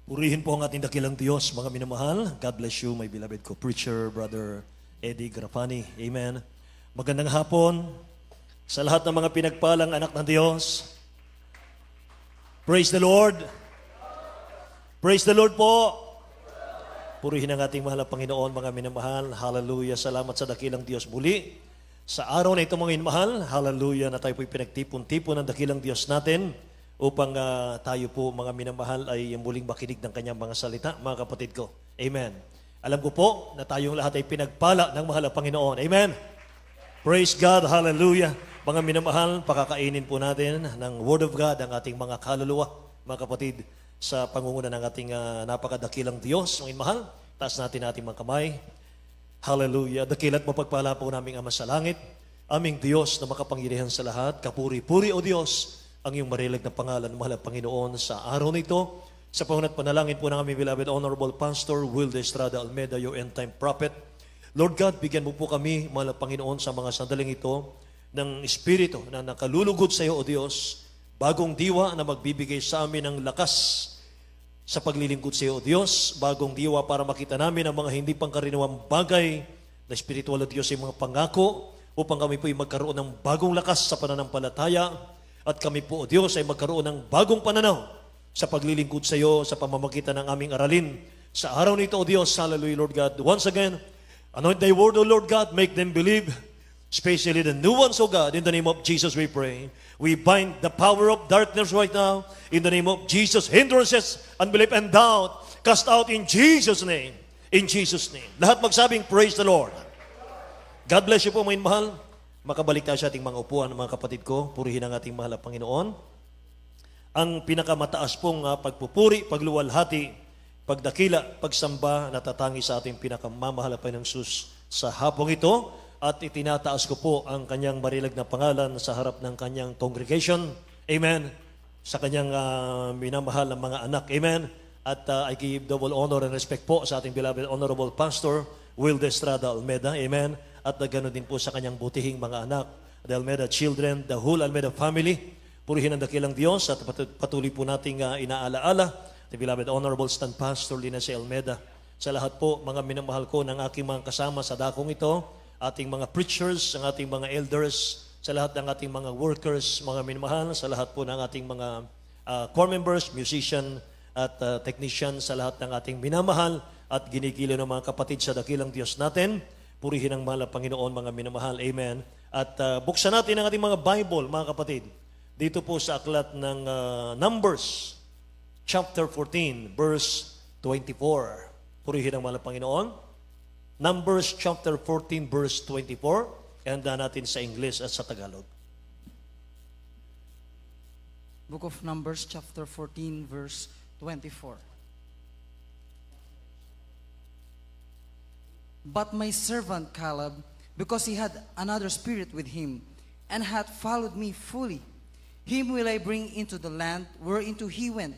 Purihin po ang ating dakilang Diyos, mga minamahal. God bless you, my beloved co-preacher, Brother Eddie Grafani. Amen. Magandang hapon sa lahat ng mga pinagpalang anak ng Diyos. Praise the Lord. Praise the Lord po. Purihin ang ating mahal na Panginoon, mga minamahal. Hallelujah. Salamat sa dakilang Diyos muli. Sa araw na ito, mga minamahal, hallelujah, na tayo po'y pinagtipon-tipon ng dakilang Diyos natin upang tayo po, mga minamahal, ay muling makinig ng kanyang mga salita, mga kapatid ko. Amen. Alam ko po na tayong lahat ay pinagpala ng mahal na Panginoon. Amen. Praise God. Hallelujah. Mga minamahal, pakakainin po natin ng Word of God ang ating mga kaluluwa, mga kapatid, sa pangunguna ng ating napakadakilang Diyos. Mga minamahal, taas natin ating mga kamay. Hallelujah. Dakilat mapagpala po naming Ama sa langit, aming Diyos na makapangyarihan sa lahat. Kapuri-puri, O Diyos, ang iyong marilag na pangalan, mahal na Panginoon, sa araw nito. Sa pangunat panalangin po ng aming beloved Honorable Pastor Wilde Estrada Almeda, your end-time prophet. Lord God, bigyan mo po kami, mahal na Panginoon, sa mga sandaling ito ng Espiritu na nakalulugod sa iyo, O Diyos, bagong diwa na magbibigay sa amin ng lakas sa paglilingkod sa iyo, O Diyos, bagong diwa para makita namin ang mga hindi pangkaraniwang bagay na espiritual, O Diyos, ay mga pangako upang kami po ay magkaroon ng bagong lakas sa pananampalataya at kami po, O Diyos, ay magkaroon ng bagong pananaw sa paglilingkod sa iyo sa pamamagitan ng aming aralin sa araw nito, O Diyos. Hallelujah, Lord God. Once again, anoint thy word, O Lord God, make them believe, especially the new ones, O God. In the name of Jesus we pray. We bind the power of darkness right now. In the name of Jesus, hindrances, unbelief, and doubt, cast out in Jesus' name. In Jesus' name. Lahat magsabing, praise the Lord. God bless you po, mga mahal. Makabalik tayo sa ating mga upuan, mga kapatid ko. Purihin ang ating mahal na Panginoon. Ang pinakamataas pong pagpupuri, pagluwalhati, pagdakila, pagsamba, natatangi sa ating pinakamamahal na Panginoong Sus sa hapong ito. At itinataas ko po ang kanyang marilag na pangalan sa harap ng kanyang congregation. Amen. Sa kanyang minamahal na mga anak. Amen. At I give double honor and respect po sa ating beloved Honorable Pastor Wilde Estrada Almeda. Amen. At ganoon din po sa kanyang butihing mga anak, the Almeda children, the whole Almeda family. Purihin ang dakilang Diyos at patuloy po nating inaalaala the beloved Honorable Stand Pastor Lina C. Almeda. Sa lahat po, mga minamahal ko ng aking mga kasama sa dakong ito, ating mga preachers, ang ating mga elders, sa lahat ng ating mga workers, mga minamahal, sa lahat po ng ating mga core members, musician at technician, sa lahat ng ating minamahal at ginigilo ng mga kapatid sa dakilang Diyos natin. Purihin ang mahal na Panginoon, mga minamahal. Amen. At buksan natin ang ating mga Bible, mga kapatid. Dito po sa aklat ng Numbers, chapter 14, verse 24. Purihin ang mahal na Panginoon. Numbers chapter 14, verse 24. Handa natin sa English at sa Tagalog. Book of Numbers chapter 14, verse 24. But my servant Caleb, because he had another spirit with him, and had followed me fully, him will I bring into the land whereinto he went,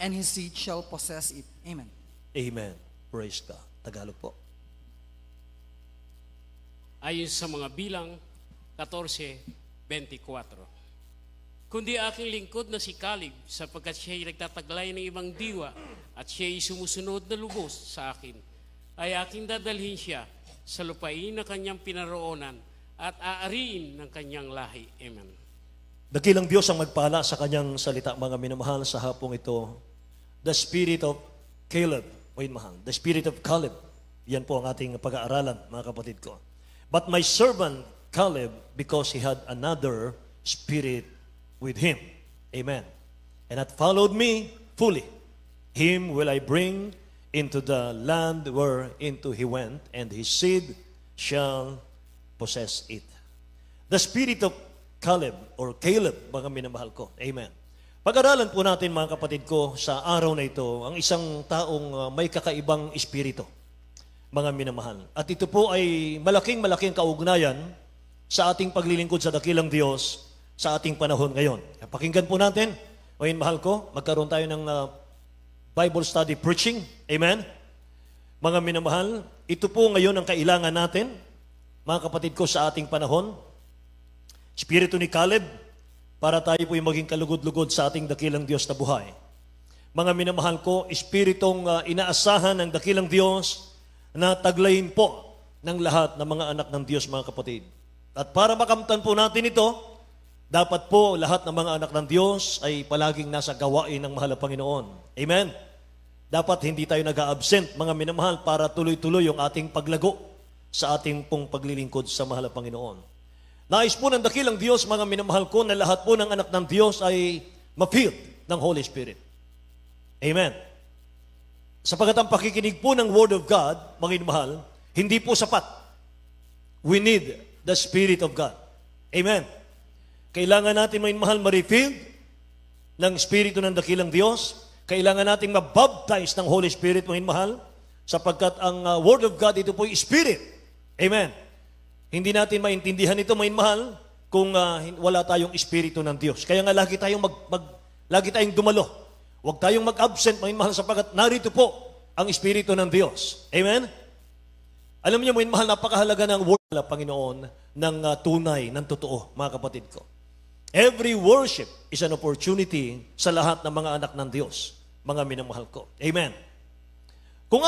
and his seed shall possess it. Amen. Amen. Praise God. Tagalog po. Ayon sa mga bilang 14:24. Kundi aking lingkod na si Caleb, sapagkat siya'y nagtataglay ng ibang diwa at siya'y sumusunod na lubos sa akin, ay aking dadalhin siya sa lupain na kanyang pinaroonan at aariin ng kanyang lahi. Amen. Dakilang Diyos ang magpala sa kanyang salita, mga minamahal, sa hapong ito. The spirit of Caleb, mahal. The spirit of Caleb. Yan po ang ating pag-aaralan, mga kapatid ko. But my servant Caleb, because he had another spirit with him. Amen. And hath followed me fully. Him will I bring into the land whereinto he went, and his seed shall possess it. The spirit of Caleb, or Caleb, mga minamahal ko. Amen. Pag-aralan po natin, mga kapatid ko, sa araw na ito, ang isang taong may kakaibang espiritu, mga minamahal. At ito po ay malaking kaugnayan sa ating paglilingkod sa dakilang Diyos sa ating panahon ngayon. Pakinggan po natin, mga mahal ko, magkaroon tayo ng Bible study preaching. Amen? Mga minamahal, ito po ngayon ang kailangan natin, mga kapatid ko, sa ating panahon. Espiritu ni Caleb, para tayo po'y maging kalugod-lugod sa ating dakilang Diyos na buhay. mga minamahal ko, espiritong inaasahan ng dakilang Diyos na taglayin po ng lahat ng mga anak ng Diyos, mga kapatid. At para makamtan po natin ito, dapat po lahat ng mga anak ng Diyos ay palaging nasa gawain ng mahal na Panginoon. Amen? Dapat hindi tayo nag-a-absent, mga minamahal, para tuloy-tuloy yung ating paglago sa ating pong paglilingkod sa mahal na Panginoon. Nais po ng dakilang Diyos, mga minamahal ko, na lahat po ng anak ng Diyos ay ma-filled ng Holy Spirit. Amen. Sapagat ang pakikinig po ng Word of God, mga minamahal, hindi po sapat. We need the Spirit of God. Amen. Kailangan natin, mga minamahal, ma-refilled ng Espiritu ng dakilang Diyos. Kailangan natin mabaptize ng Holy Spirit, mga minamahal, sapagkat ang Word of God, ito po yung Spirit. Amen. Hindi natin maintindihan ito, mga minamahal, kung wala tayong Espiritu ng Diyos. Kaya nga lagi tayong dumalo. Huwag tayong mag-absent, mga minamahal, sapagkat narito po ang Espiritu ng Diyos. Amen? Alam niyo, mga minamahal, napakahalaga ng Word ng Panginoon ng tunay, ng totoo, mga kapatid ko. Every worship is an opportunity sa lahat ng mga anak ng Diyos, mga minamahal ko. Amen. Kung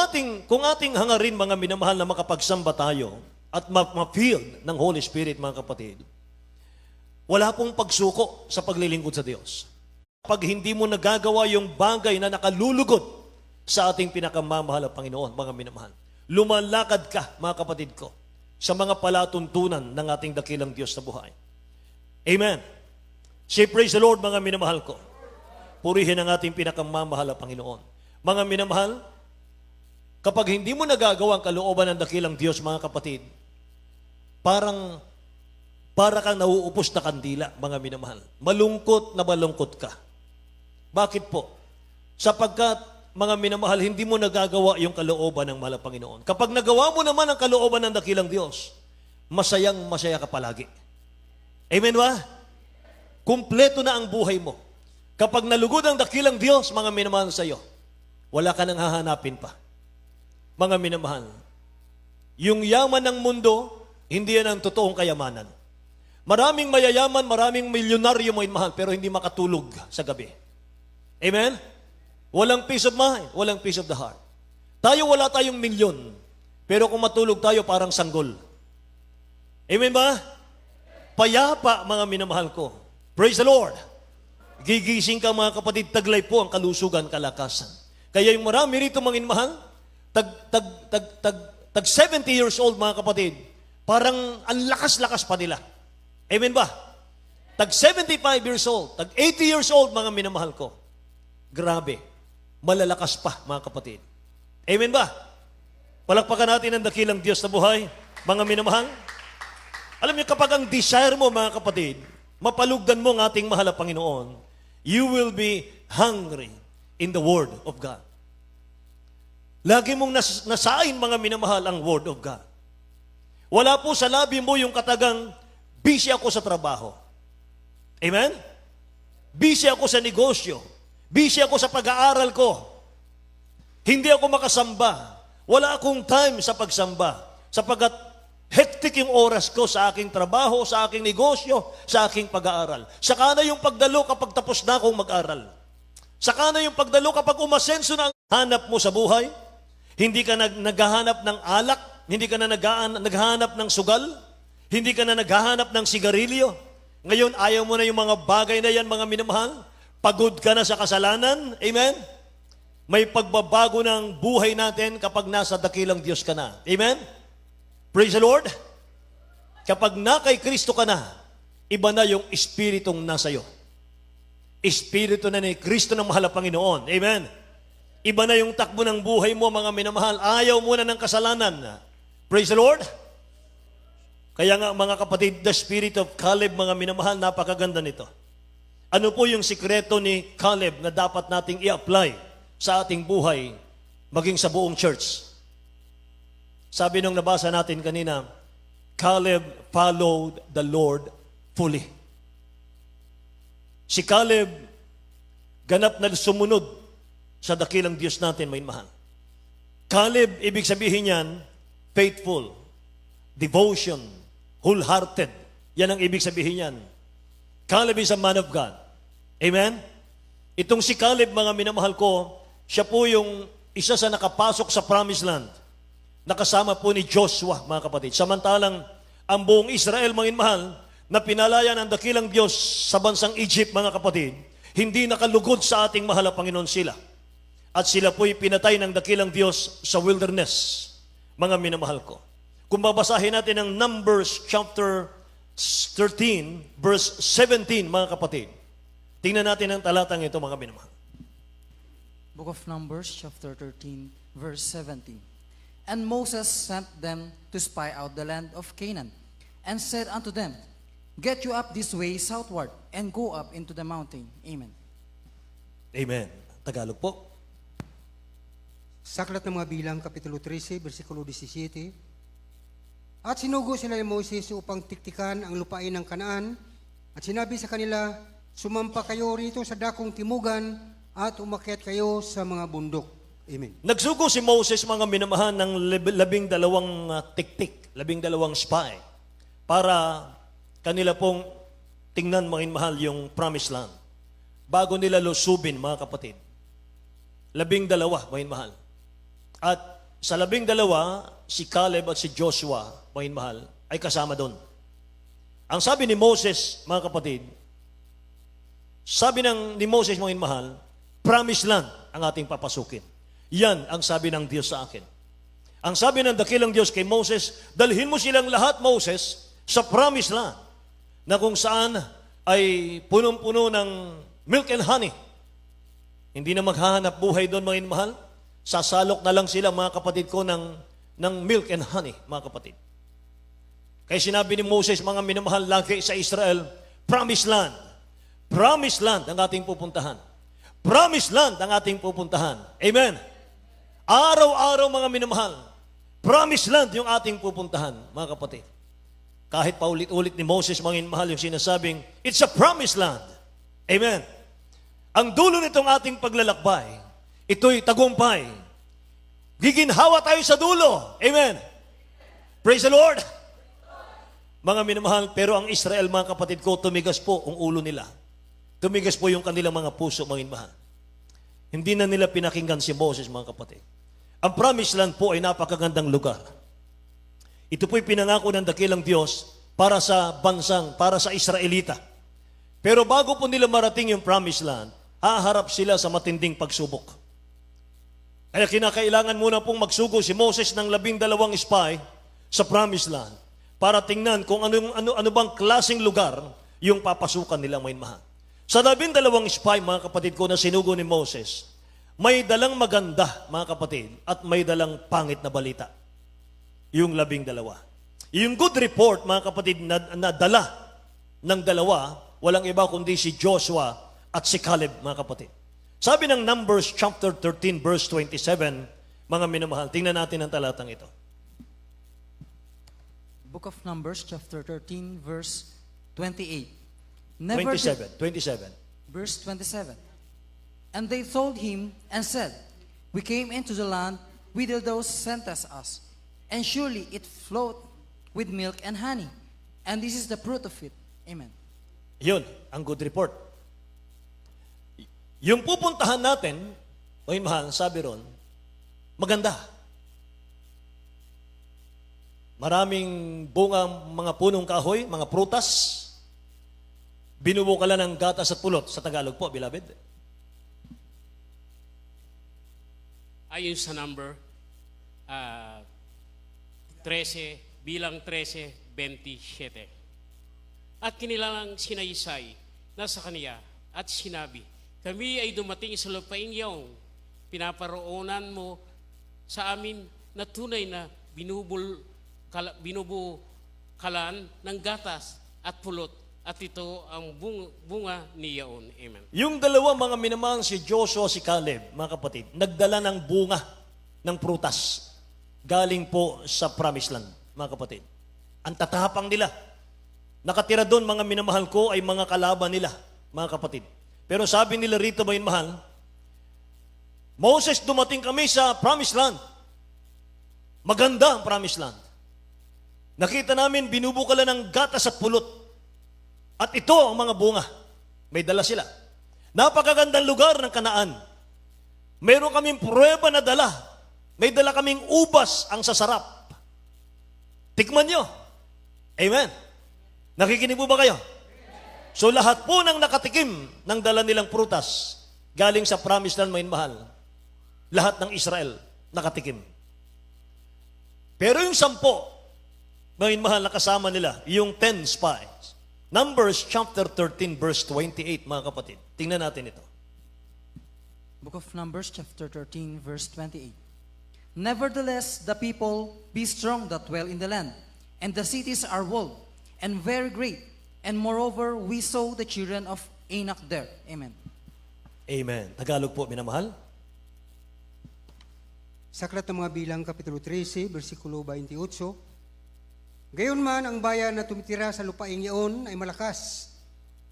ating hangarin, mga minamahal, na makapagsamba tayo at ma-filled ng Holy Spirit, mga kapatid, wala pong pagsuko sa paglilingkod sa Diyos. Pag hindi mo nagagawa yung bagay na nakalulugod sa ating pinakamamahal na Panginoon, mga minamahal, lumalakad ka, mga kapatid ko, sa mga palatuntunan ng ating dakilang Diyos na buhay. Amen. Say praise the Lord, mga minamahal ko. Purihin ang ating pinakamamahal na Panginoon. Mga minamahal, kapag hindi mo nagagawa ang kalooban ng dakilang Diyos, mga kapatid, para kang nauupos na kandila, mga minamahal. Malungkot na malungkot ka. Bakit po? Sapagkat, mga minamahal, hindi mo nagagawa yung kalooban ng mahal na Panginoon. Kapag nagawa mo naman ang kalooban ng dakilang Diyos, masayang-masaya ka palagi. Amen ba? Kumpleto na ang buhay mo. Kapag nalugod ang dakilang Diyos, mga minamahal sa iyo, wala ka nang hahanapin pa. Mga minamahal, yung yaman ng mundo, hindi yan ang totoong kayamanan. Maraming mayayaman, maraming milyonaryo, mga mahal, pero hindi makatulog sa gabi. Amen? Walang peace of mind, walang peace of the heart. Wala tayong milyon, pero kung matulog tayo, parang sanggol. Amen ba? Payapa, mga minamahal ko. Praise the Lord. Gigising ka, mga kapatid, taglay po ang kalusugan, kalakasan. Kaya yung marami rito, mga minamahal, tag 70 years old, mga kapatid, parang ang lakas-lakas pa nila. Amen ba? Tag 75 years old, tag 80 years old, mga minamahal ko. Grabe. Malalakas pa, mga kapatid. Amen ba? Palakpakan natin ang dakilang Diyos na buhay, mga minamahal. Alam niyo, kapag ang desire mo, mga kapatid, mapalugdan mo ang ating mahal na Panginoon, you will be hungry in the Word of God. Lagi mong nasain, mga minamahal, ang Word of God. Wala po sa labi mo yung katagang, busy ako sa trabaho. Amen? Busy ako sa negosyo. Busy ako sa pag-aaral ko. Hindi ako makasamba. Wala akong time sa pagsamba. Sapagat hectic yung oras ko sa aking trabaho, sa aking negosyo, sa aking pag-aaral. Saka na yung pagdalo kapag tapos na akong mag-aral. Saka na yung pagdalo kapag umasenso na ang hanap mo sa buhay. Hindi ka naghahanap ng alak. Hindi ka na naghahanap ng sugal. Hindi ka na naghahanap ng sigarilyo. Ngayon, ayaw mo na yung mga bagay na yan, mga minamahal. Pagod ka na sa kasalanan. Amen? May pagbabago ng buhay natin kapag nasa dakilang Diyos ka na. Amen? Praise the Lord. Kapag na kay Kristo ka na, iba na yung espiritong nasa iyo. Espiritu na ni Kristo ng mahal na Panginoon. Amen? Iba na yung takbo ng buhay mo, mga minamahal. Ayaw mo na ng kasalanan. Praise the Lord. Kaya nga, mga kapatid, the spirit of Caleb, mga minamahal, napakaganda nito. Ano po yung sikreto ni Caleb na dapat nating i-apply sa ating buhay, maging sa buong church? Sabi nung nabasa natin kanina, Caleb followed the Lord fully. Si Caleb, ganap na sumunod sa dakilang Diyos natin, may mahal. Caleb, ibig sabihin yan, faithful, devotion, wholehearted. Yan ang ibig sabihin yan. Caleb is a man of God. Amen? Itong si Caleb, mga minamahal ko, siya po yung isa sa nakapasok sa Promised Land. Nakasama po ni Joshua, mga kapatid. Samantalang ang buong Israel, mga minamahal, na pinalaya ng dakilang Diyos sa bansang Egypt, mga kapatid, hindi nakalugod sa ating mahal na Panginoon sila. At sila po'y pinatay ng dakilang Diyos sa wilderness, mga minamahal ko. Kung babasahin natin ang Numbers chapter 13, verse 17, mga kapatid, tingnan natin ang talatang ito, mga minamahal. Book of Numbers, chapter 13, verse 17. And Moses sent them to spy out the land of Canaan, and said unto them, Get you up this way southward, and go up into the mountain. Amen. Amen. Tagalog po. Sa Aklat ng mga Bilang, Kapitulo 13, versikulo 17. At sinugo sila ni Moses upang tiktikan ang lupain ng Kanaan, at sinabi sa kanila, Sumampa kayo rito sa dakong timugan, at umakyat kayo sa mga bundok. Amen. Nagsugo si Moses, mga minamahal, ng 12 tiktik, 12 spy, para kanila pong tingnan, mga minamahal, yung Promised Land. Bago nila lusubin, mga kapatid. 12, mga minamahal. At sa 12, si Caleb at si Joshua, mga minamahal, ay kasama doon. Ang sabi ni Moses, mga kapatid, sabi ni Moses, mga minamahal, Promised Land ang ating papasukin. Yan ang sabi ng Diyos sa akin. Ang sabi ng dakilang Diyos kay Moses, dalhin mo silang lahat, Moses, sa Promised Land, na kung saan ay punong-puno ng milk and honey. Hindi na maghahanap buhay doon, mga minamahal. Sasalok na lang sila, mga kapatid ko, ng milk and honey, mga kapatid. Kaya sinabi ni Moses, mga minamahal, lagi sa Israel, Promised Land. Promised Land ang ating pupuntahan. Promised Land ang ating pupuntahan. Amen. Araw-araw, mga minamahal, Promised Land yung ating pupuntahan, mga kapatid. Kahit paulit-ulit ni Moses, mga minamahal, yung sinasabing, it's a Promised Land. Amen. Ang dulo nitong ating paglalakbay, ito'y tagumpay. Giginhawa tayo sa dulo. Amen. Praise the Lord. Mga minamahal, pero ang Israel, mga kapatid ko, tumigas po ang ulo nila. Tumigas po yung kanilang mga puso, mga minamahal. Hindi na nila pinakinggan si Moses, mga kapatid. Ang Promised Land po ay napakagandang lugar. Ito po'y pinangako ng dakilang Diyos para sa bansang, para sa Israelita. Pero bago po nila marating yung Promised Land, haharap sila sa matinding pagsubok. Kaya kinakailangan muna pong magsugo si Moses ng 12 spy sa Promised Land para tingnan kung ano bang klaseng lugar yung papasukan nilang may mahal. Sa 12 spy, mga kapatid ko, na sinugo ni Moses, may dalang maganda, mga kapatid, at may dalang pangit na balita. Yung 12. Yung good report, mga kapatid, na dala ng dalawa, walang iba kundi si Joshua at si Caleb, mga kapatid. Sabi ng Numbers chapter 13, verse 27, mga minamahal, tingnan natin ang talatang ito. Book of Numbers, chapter 13, verse 28. 27. Verse 27. And they told him and said, We came into the land whither thou sentest us, and surely it flowed with milk and honey, and this is the fruit of it. Amen. Yun, ang good report. Yung pupuntahan natin, o mahal, sabi ron, maganda. Maraming bunga, mga punong kahoy, mga prutas, binubukalan ng gatas at pulot sa Tagalog po, beloved. Ayon sa number 13, bilang 13, 27. At kinilang sinaysay na sa kaniya at sinabi, kami ay dumating sa lupaing iyong pinaparoonan mo sa amin na tunay na binubukalan ng gatas at pulot, at ito ang bunga ni Yaon. Amen. Yung dalawa, mga minamahal, si Joshua, si Caleb, mga kapatid, nagdala ng bunga ng prutas galing po sa Promised Land, mga kapatid. Ang tatapang nila. Nakatira doon, mga minamahal ko, ay mga kalaban nila, mga kapatid. Pero sabi nila rito, mga minamahal, Moses, dumating kami sa Promised Land. Maganda ang Promised Land. Nakita namin, binubukalan ng gatas at pulot. At ito ang mga bunga. May dala sila. Napakagandang lugar ng Kanaan. Meron kaming pruweba na dala. May dala kaming ubas ang sasarap. Tikman nyo. Amen. Nakikinig po ba kayo? So lahat po ng nakatikim ng dala nilang prutas, galing sa promised land, mahal. Lahat ng Israel nakatikim. Pero yung 10, mahal, nakasama nila, yung 10 spies. Numbers chapter 13 verse 28, mga kapatid. Tingnan natin ito. Book of Numbers, chapter 13, verse 28. Nevertheless, the people be strong that dwell in the land, and the cities are walled, and very great. And moreover, we saw the children of Anak there. Amen. Amen. Tagalog po, minamahal. Sa Aklat ng mga Bilang, Kapitulo 13, versikulo 28, gayon man ang bayan na tumitira sa lupaing iyon ay malakas,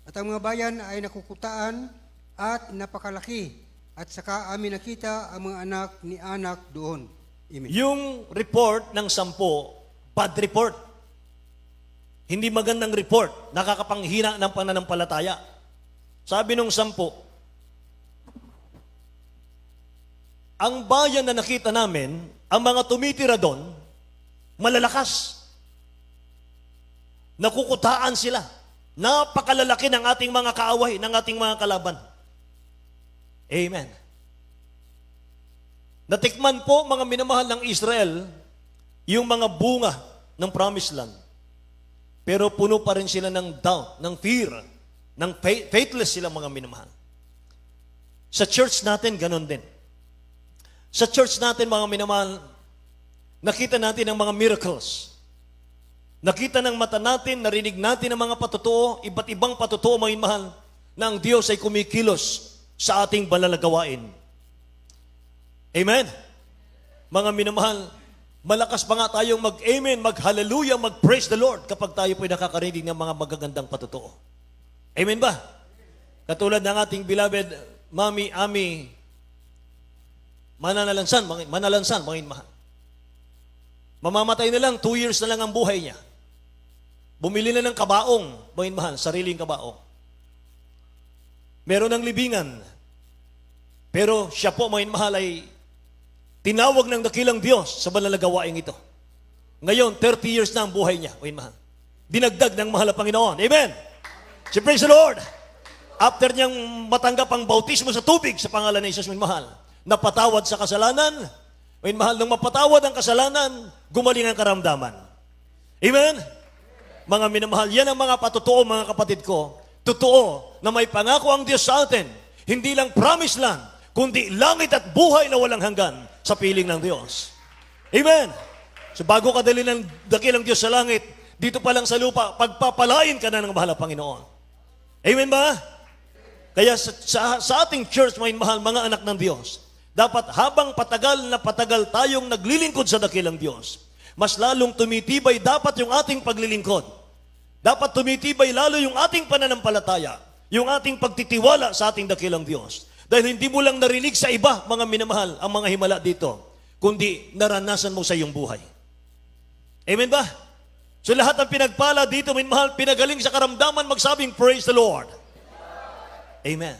at ang mga bayan ay nakukutaan at napakalaki, at saka amin nakita ang mga anak ni Anak doon. Amen. Yung report ng 10, bad report. Hindi magandang report. Nakakapanghina ng pananampalataya. Sabi nung 10, ang bayan na nakita namin, ang mga tumitira doon, malalakas. Nakukutaan sila. Napakalalaki ng ating mga kaaway, ng ating mga kalaban. Amen. Natikman po, mga minamahal ng Israel, yung mga bunga ng promised land. Pero puno pa rin sila ng doubt, ng fear, ng faithless sila, mga minamahal. Sa church natin, ganun din. Sa church natin, mga minamahal, nakita natin ang mga miracles. Nakita ng mata natin, narinig natin ang mga patutuo, iba't ibang patutuo, mga minamahal, na ang Diyos ay kumikilos sa ating banal na gawain. Amen? Mga minamahal, malakas pa nga tayong mag-amen, mag-hallelujah, mag-praise the Lord kapag tayo po'y nakakarinig ng mga magagandang patutuo. Amen ba? Katulad ng ating beloved Mami Ami Manalansan, mga mahal. Mamamatay na lang, 2 years na lang ang buhay niya. Bumili na ng kabaong, mga mahal, sariling kabaong. Meron ng libingan. Pero siya po, mga mahal, ay tinawag ng dakilang Diyos sa banal na gawain ito. Ngayon, 30 years na ang buhay niya, mga mahal. Dinagdag ng mahal na Panginoon. Amen! So praise the Lord! After niyang matanggap ang bautismo sa tubig sa pangalan ni Jesus, mga mahal, napatawad sa kasalanan, mga mahal, nung mapatawad ang kasalanan, gumaling ang karamdaman. Amen? Mga minamahal, yan ang mga patutuo, mga kapatid ko. Totoo na may pangako ang Diyos sa atin. Hindi lang promise lang, kundi langit at buhay na walang hanggan sa piling ng Diyos. Amen? So bago ka dalhin ng dakilang Diyos sa langit, dito pa lang sa lupa, pagpapalain ka na ng mahal na Panginoon. Amen ba? Kaya sa ating church, mga mahal, mga anak ng Diyos, dapat habang patagal na patagal tayong naglilingkod sa dakilang Diyos, mas lalong tumitibay dapat yung ating paglilingkod. Dapat tumitibay lalo yung ating pananampalataya, yung ating pagtitiwala sa ating dakilang Diyos. Dahil hindi mo lang narinig sa iba, mga minamahal, ang mga himala dito, kundi naranasan mo sa iyong buhay. Amen ba? So lahat ng pinagpala dito, minamahal, pinagaling sa karamdaman, magsabing, praise the Lord. Amen.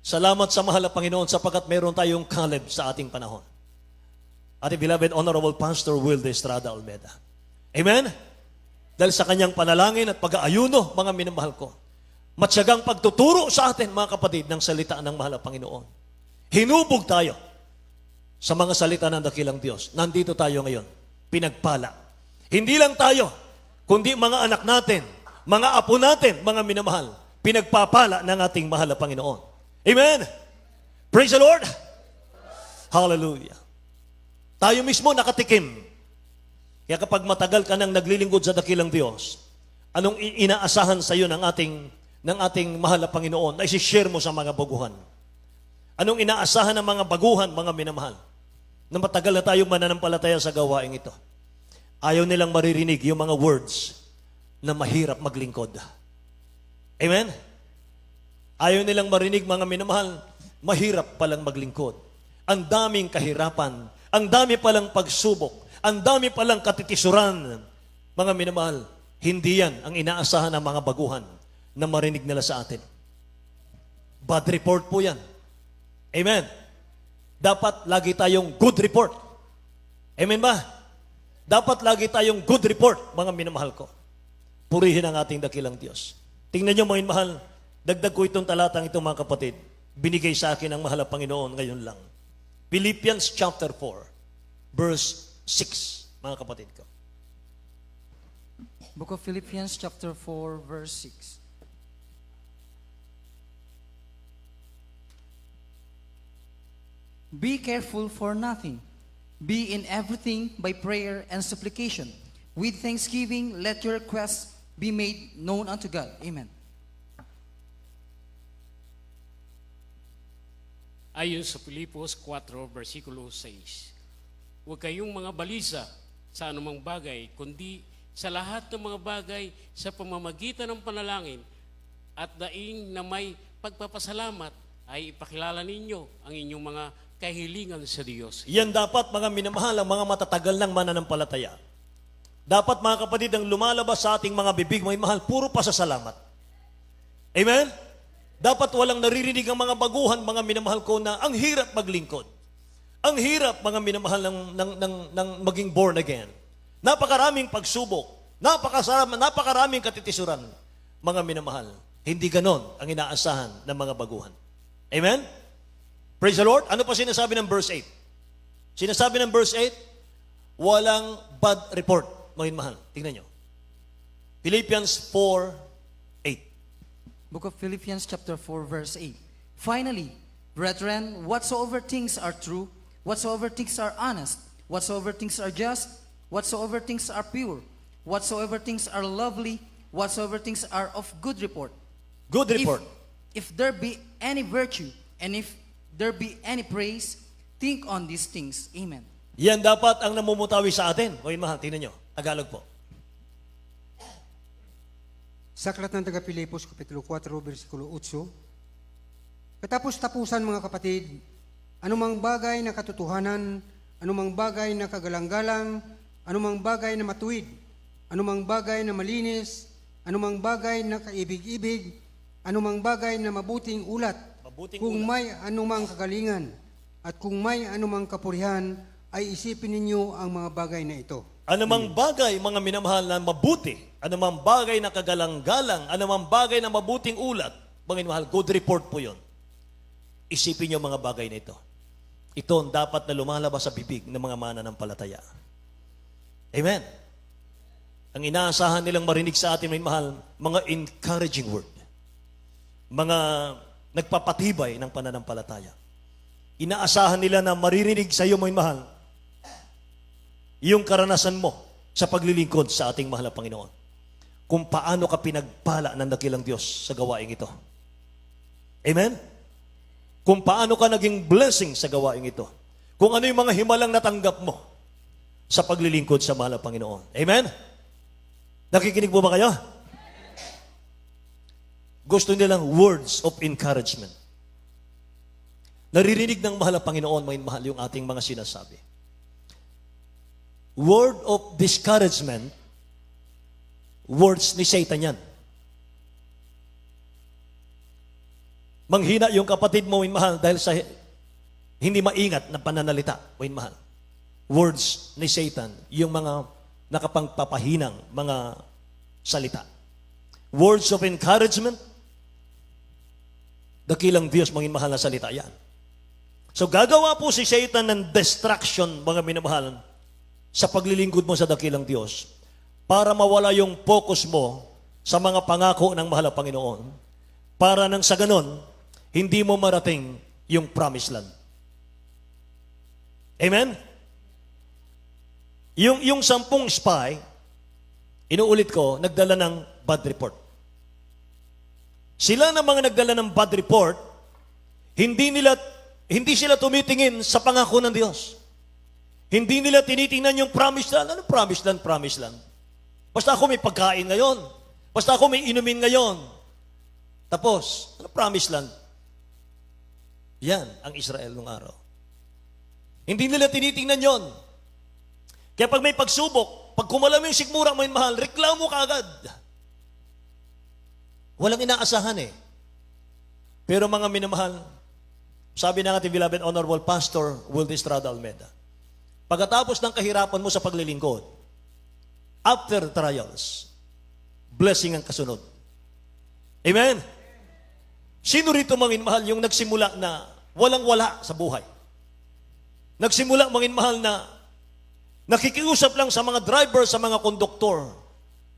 Salamat sa mahal na Panginoon sapagkat meron tayong Caleb sa ating panahon. Ating beloved Honorable Pastor Will de Estrada Olmeda. Amen? Dahil sa kanyang panalangin at pag-aayuno, mga minamahal ko, matyagang pagtuturo sa atin, mga kapatid, ng salita ng mahal na Panginoon. Hinubog tayo sa mga salita ng dakilang Diyos. Nandito tayo ngayon, pinagpala. Hindi lang tayo, kundi mga anak natin, mga apo natin, mga minamahal, pinagpapala ng ating mahal na Panginoon. Amen? Praise the Lord! Hallelujah! Tayo mismo nakatikim. Kaya kapag matagal ka nang naglilingkod sa dakilang Diyos, anong inaasahan sa iyo ng ating mahal na Panginoon na isi-share mo sa mga baguhan? Anong inaasahan ng mga baguhan, mga minamahal, na matagal na tayong mananampalataya sa gawain ito? Ayaw nilang maririnig yung mga words na mahirap maglingkod. Amen? Ayaw nilang marinig, mga minamahal, mahirap palang maglingkod. Ang daming kahirapan, ang dami palang pagsubok, ang dami palang katitisuran. Mga minamahal, hindi yan ang inaasahan ng mga baguhan na marinig nila sa atin. Bad report po yan. Amen. Dapat lagi tayong good report. Amen ba? Dapat lagi tayong good report, mga minamahal ko. Purihin ang ating dakilang Diyos. Tingnan nyo, mga mahal, dagdag ko itong talatang ito, mga kapatid. Binigay sa akin ang mahal na Panginoon ngayon lang. Philippians chapter 4, verse 6, mga kapatid ko. Book of Philippians chapter 4 verse 6. Be careful for nothing. Be in everything by prayer and supplication. With thanksgiving, let your requests be made known unto God. Amen. Ayon sa Filipos 4, versikulo 6. Huwag kayong mga balisa sa anumang bagay, kundi sa lahat ng mga bagay sa pamamagitan ng panalangin at daing na may pagpapasalamat ay ipakilala ninyo ang inyong mga kahilingan sa Diyos. Yan dapat, mga minamahal, ang mga matatagal ng mananampalataya. Dapat, mga kapatid, ang lumalabas sa ating mga bibig, mga mahal, puro pasasalamat. Amen? Dapat walang naririnig ang mga baguhan, mga minamahal ko, na ang hirap maglingkod. Ang hirap, mga minamahal, ng maging born again. Napakaraming pagsubok. Napakaraming katitisuran, mga minamahal. Hindi ganon ang inaasahan ng mga baguhan. Amen? Praise the Lord. Ano pa sinasabi ng verse 8? Sinasabi ng verse 8, walang bad report, mga minamahal. Tingnan nyo. Philippians 4:8. Book of Philippians chapter 4 verse 8. Finally, brethren, whatsoever things are true, whatsoever things are honest, whatsoever things are just, whatsoever things are pure, whatsoever things are lovely, whatsoever things are of good report. Good report. If there be any virtue, and if there be any praise, think on these things. Amen. Yan dapat ang namumutawi sa atin. Mga minamahal, tingnan nyo. Tagalog po. Sa aklat ng taga-Pilipos, Kapitulo 4, versikulo 8, katapos-tapusan, mga kapatid, anumang bagay na katotohanan, anumang bagay na kagalang-galang, anumang bagay na matuwid, anumang bagay na malinis, anumang bagay na kaibig-ibig, anumang bagay na mabuting ulat, kung may anumang kagalingan, at kung may anumang kapurihan, ay isipin ninyo ang mga bagay na ito. Anumang bagay, mga minamahal, na mabuti, anumang bagay na kagalang-galang, anumang bagay na mabuting ulat, mga minamahal, good report po yun. Isipin nyo mga bagay na ito. Ito ang dapat na lumalabas sa bibig ng mga mananampalataya. Amen. Ang inaasahan nilang marinig sa atin, mga minamahal, mga encouraging word. Mga nagpapatibay ng pananampalataya. Inaasahan nila na maririnig sa iyo, mga minamahal, yung karanasan mo sa paglilingkod sa ating mahal na Panginoon. Kung paano ka pinagpala ng dakilang Diyos sa gawaing ito. Amen? Kung paano ka naging blessing sa gawaing ito. Kung ano yung mga himalang natanggap mo sa paglilingkod sa mahal na Panginoon. Amen? Nakikinig po ba kayo? Gusto nilang words of encouragement. Naririnig ng mahal na Panginoon, mahal yung ating mga sinasabi. Word of discouragement, words ni Satan yan. Manghina yung kapatid mo, mahal, dahil sa hindi maingat na pananalita, mahal. Words ni Satan, yung mga nakapangpapahinang mga salita. Words of encouragement, dakilang Diyos, mahal na salita yan. So gagawa po si Satan ng distraction, mga minamahal, sa paglilingkod mo sa dakilang Diyos para mawala yung focus mo sa mga pangako ng mahal na Panginoon para nang sa ganon, hindi mo marating yung promised land. Amen? Yung 10 spy, inuulit ko, nagdala ng bad report. Sila na mga nagdala ng bad report, hindi sila tumitingin sa pangako ng Diyos. Hindi nila tinitingnan yung promised land. Ano promised land? Promised land. Basta ako may pagkain ngayon. Basta ako may inumin ngayon. Tapos, ano promised land? Yan ang Israel nung araw. Hindi nila tinitingnan yon. Kaya pag may pagsubok, pag kumala mo yung sikmura, may mahal, reklamo ka agad. Walang inaasahan eh. Pero mga minamahal, sabi ng ating beloved Honorable Pastor Will Estrada Almeida, pagkatapos ng kahirapan mo sa paglilingkod, after trials, blessing ang kasunod. Amen? Sino rito mga minamahal yung nagsimula na walang-wala sa buhay? Nagsimula mga minamahal na nakikiusap lang sa mga driver, sa mga konduktor,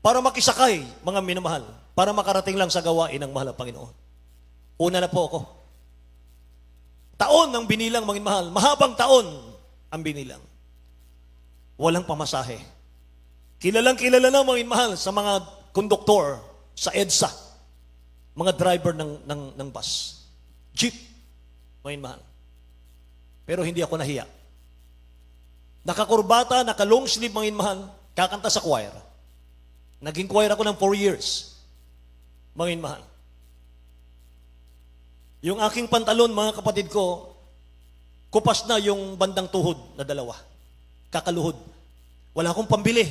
para makisakay, mga minamahal, para makarating lang sa gawain ng mahal na Panginoon. Una na po ako. Taon ang binilang, mga minamahal. Mahabang taon ang binilang. Walang pamasahe. Kilala na, mga minamahal, sa mga konduktor, sa EDSA, mga driver ng bus, jeep, mga minamahal. Pero hindi ako nahiya. Nakakurbata, naka-long sleeve, mga minamahal, kakanta sa choir. Naging choir ako ng 4 years. Mga minamahal. Yung aking pantalon, mga kapatid ko, kupas na yung bandang tuhod na dalawa. Kakaluhod. Wala akong pambili.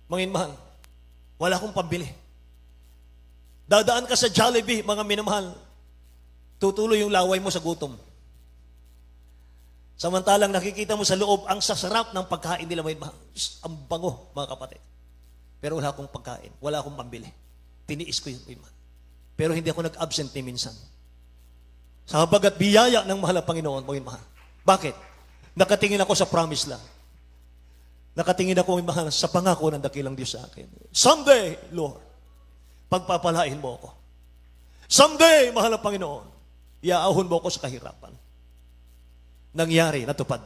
Mga minamahal. Wala akong pambili. Dadaan ka sa Jollibee, mga minamahal. Tutuloy yung laway mo sa gutom. Samantalang nakikita mo sa loob ang sasarap ng pagkain nila, mga minamahal. Ang bango, mga kapatid. Pero wala akong pagkain. Wala akong pambili. Tiniis ko yung minamahal. Pero hindi ako nag-absent ni minsan. Sa habagat biyaya ng mahal na Panginoon, mga mahal. Bakit? Nakatingin ako sa promise lang. Nakatingin ako, mga mahal, sa pangako ng dakilang Diyos sa akin. Someday, Lord, pagpapalain mo ako. Someday, mahal na Panginoon, iaahon mo ako sa kahirapan. Nangyari, natupad.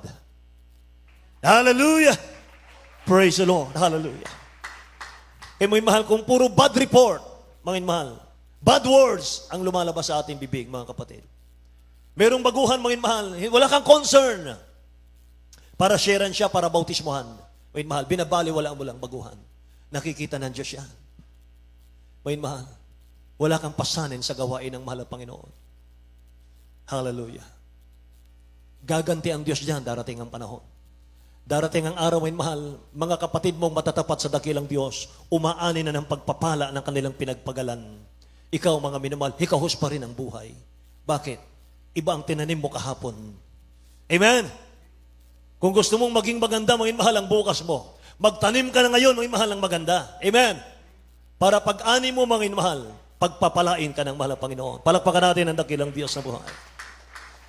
Hallelujah! Praise the Lord. Hallelujah. Kaya mga mahal, kung puro bad report, mga mahal, bad words ang lumalabas sa ating bibig, mga kapatid. Merong baguhan, mga mahal, wala kang concern para sharean siya, para bautismohan. Mga mahal, binabaliwala mo lang baguhan. Nakikita ng Diyos yan. Mga mahal, wala kang pasanin sa gawain ng mahal na Panginoon. Hallelujah. Gaganti ang Diyos diyan, darating ang panahon. Darating ang araw, mga mahal, mga kapatid mong matatapat sa dakilang Diyos, umaani na ng pagpapala ng kanilang pinagpagalan. Ikaw, mga minamahal, hikahos pa rin ang buhay. Bakit? Iba ang tinanim mo kahapon. Amen? Kung gusto mong maging maganda, mga mahal, ang bukas mo, magtanim ka na ngayon, mga mahal, ang maganda. Amen? Para pag-ani mo, mga mahal, pagpapalain ka ng mahal na Panginoon. Palakpakan natin ang dakilang Diyos na buhay.